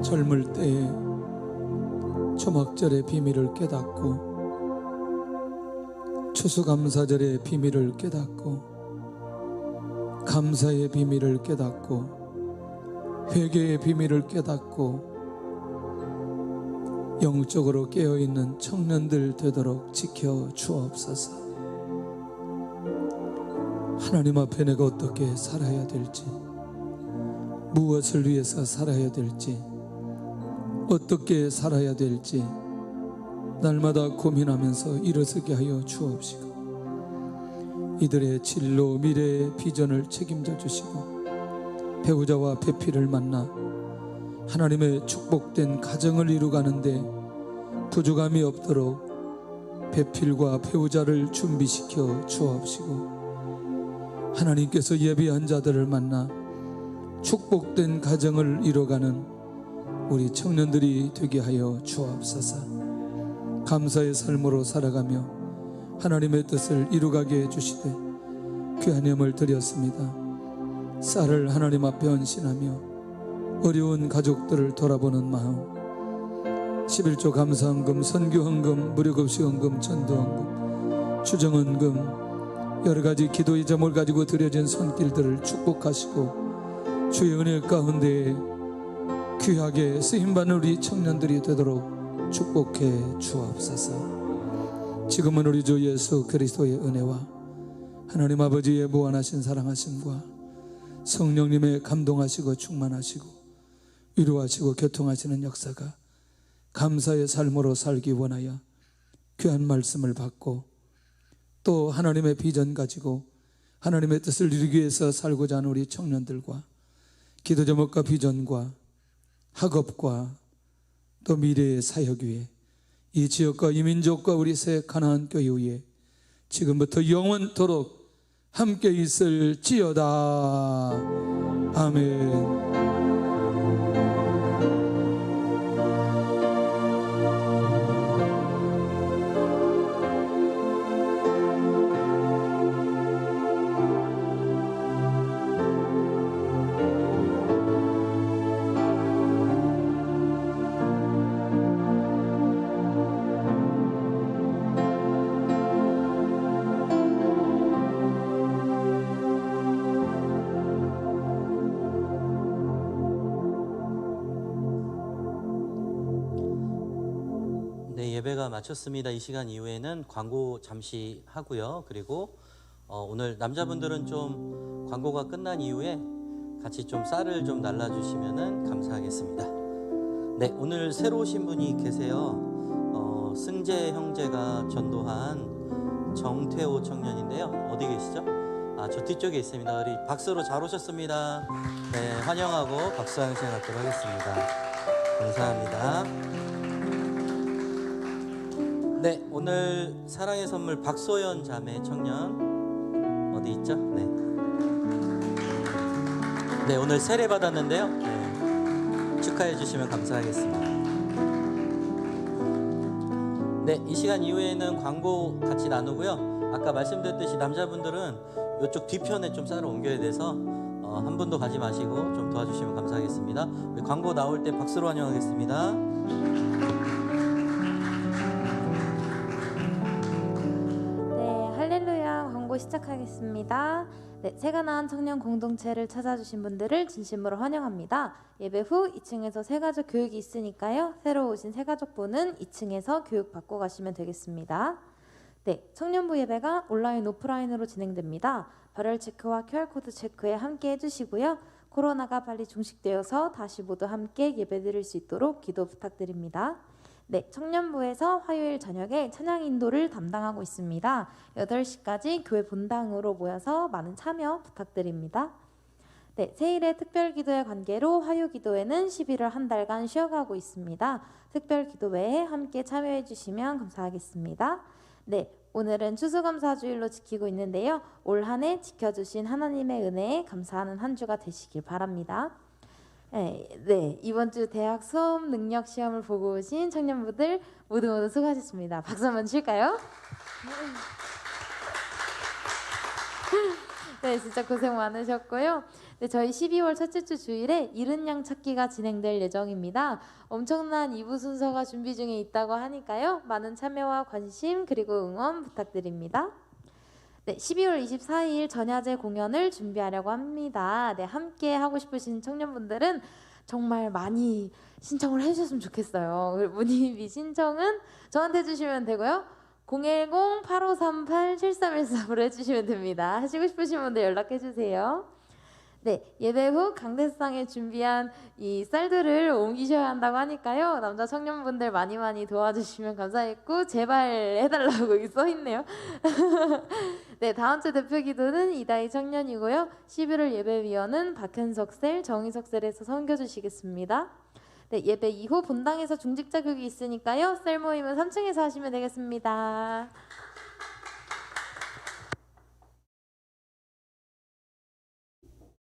젊을 때에 초막절의 비밀을 깨닫고 추수감사절의 비밀을 깨닫고 감사의 비밀을 깨닫고 회개의 비밀을 깨닫고 영적으로 깨어있는 청년들 되도록 지켜 주옵소서. 하나님 앞에 내가 어떻게 살아야 될지, 무엇을 위해서 살아야 될지, 어떻게 살아야 될지 날마다 고민하면서 일어서게 하여 주옵시고, 이들의 진로, 미래의 비전을 책임져 주시고, 배우자와 배필을 만나 하나님의 축복된 가정을 이루가는데 부족함이 없도록 배필과 배우자를 준비시켜 주옵시고, 하나님께서 예비한 자들을 만나 축복된 가정을 이뤄가는 우리 청년들이 되게 하여 주옵소서. 감사의 삶으로 살아가며 하나님의 뜻을 이루가게 해주시되 귀한 예물 드렸습니다. 쌀을 하나님 앞에 헌신하며 어려운 가족들을 돌아보는 마음, 11조 감사헌금, 선교헌금, 무료급식헌금, 전도헌금, 추정헌금, 여러가지 기도의 제목을 가지고 드려진 손길들을 축복하시고 주의 은혜 가운데 귀하게 쓰임받는 우리 청년들이 되도록 축복해 주옵소서. 지금은 우리 주 예수 그리스도의 은혜와 하나님 아버지의 무한하신 사랑하심과 성령님의 감동하시고 충만하시고 위로하시고 교통하시는 역사가 감사의 삶으로 살기 원하여 귀한 말씀을 받고 또 하나님의 비전 가지고 하나님의 뜻을 이루기 위해서 살고자 하는 우리 청년들과 기도 제목과 비전과 학업과 또 미래의 사역 위에 이 지역과 이 민족과 우리 새 가나안 교회 위에 지금부터 영원토록 함께 있을지어다. 아멘. 예배가 마쳤습니다. 이 시간 이후에는 광고 잠시 하고요. 그리고 오늘 남자분들은 좀 광고가 끝난 이후에 같이 좀 쌀을 좀 날라주시면 감사하겠습니다. 네, 오늘 새로 오신 분이 계세요. 승재 형제가 전도한 정태호 청년인데요. 어디 계시죠? 저 뒤쪽에 있습니다. 우리 박수로 잘 오셨습니다. 네, 환영하고 박수 한 시간 갖도록 하겠습니다. 감사합니다. 네, 오늘 사랑의 선물 박소연 자매 청년 어디 있죠? 네, 네 오늘 세례 받았는데요. 네, 축하해 주시면 감사하겠습니다. 네, 이 시간 이후에는 광고 같이 나누고요. 아까 말씀드렸듯이 남자분들은 이쪽 뒤편에 좀 쌀을 옮겨야 돼서 한 분도 가지 마시고 좀 도와주시면 감사하겠습니다. 우리 광고 나올 때 박수로 환영하겠습니다. 네, 할렐루야. 광고 시작하겠습니다. 네, 새가 나은 청년 공동체를 찾아주신 분들을 진심으로 환영합니다. 예배 후 2층에서 새가족 교육이 있으니까요. 새로 오신 새가족분은 2층에서 교육 받고 가시면 되겠습니다. 네, 청년부 예배가 온라인 오프라인으로 진행됩니다. 발열 체크와 QR코드 체크에 함께 해주시고요. 코로나가 빨리 종식되어서 다시 모두 함께 예배드릴 수 있도록 기도 부탁드립니다. 네, 청년부에서 화요일 저녁에 찬양 인도를 담당하고 있습니다. 8시까지 교회 본당으로 모여서 많은 참여 부탁드립니다. 네, 세일의 특별기도의 관계로 화요기도회는 11월 한 달간 쉬어가고 있습니다. 특별기도회에 함께 참여해 주시면 감사하겠습니다. 네, 오늘은 추수감사주일로 지키고 있는데요. 올 한 해 지켜주신 하나님의 은혜에 감사하는 한 주가 되시길 바랍니다. 네, 이번 주 대학 수업 능력 시험을 보고 오신 청년부들 모두 수고하셨습니다. 박수 한번 칠까요? 네, 진짜 고생 많으셨고요. 네, 저희 12월 첫째 주 주일에 이른 양 찾기가 진행될 예정입니다. 엄청난 2부 순서가 준비 중에 있다고 하니까요. 많은 참여와 관심 그리고 응원 부탁드립니다. 네, 12월 24일 전야제 공연을 준비하려고 합니다. 네, 함께 하고 싶으신 청년분들은 정말 많이 신청을 해주셨으면 좋겠어요. 문의 및 신청은 저한테 해주시면 되고요. 010-8538-7313으로 해주시면 됩니다. 하시고 싶으신 분들 연락해주세요. 네, 예배 후 강대상에 준비한 이 쌀들을 옮기셔야 한다고 하니까요. 남자 청년분들 많이 도와주시면 감사했고 제발 해달라고 써있네요. 네, 다음 주 대표 기도는 이다희 청년이고요. 11월 예배위원은 박현석 셀, 정희석 셀에서 섬겨주시겠습니다. 네, 예배 이후 본당에서 중직자 교육이 있으니까요. 셀 모임은 3층에서 하시면 되겠습니다.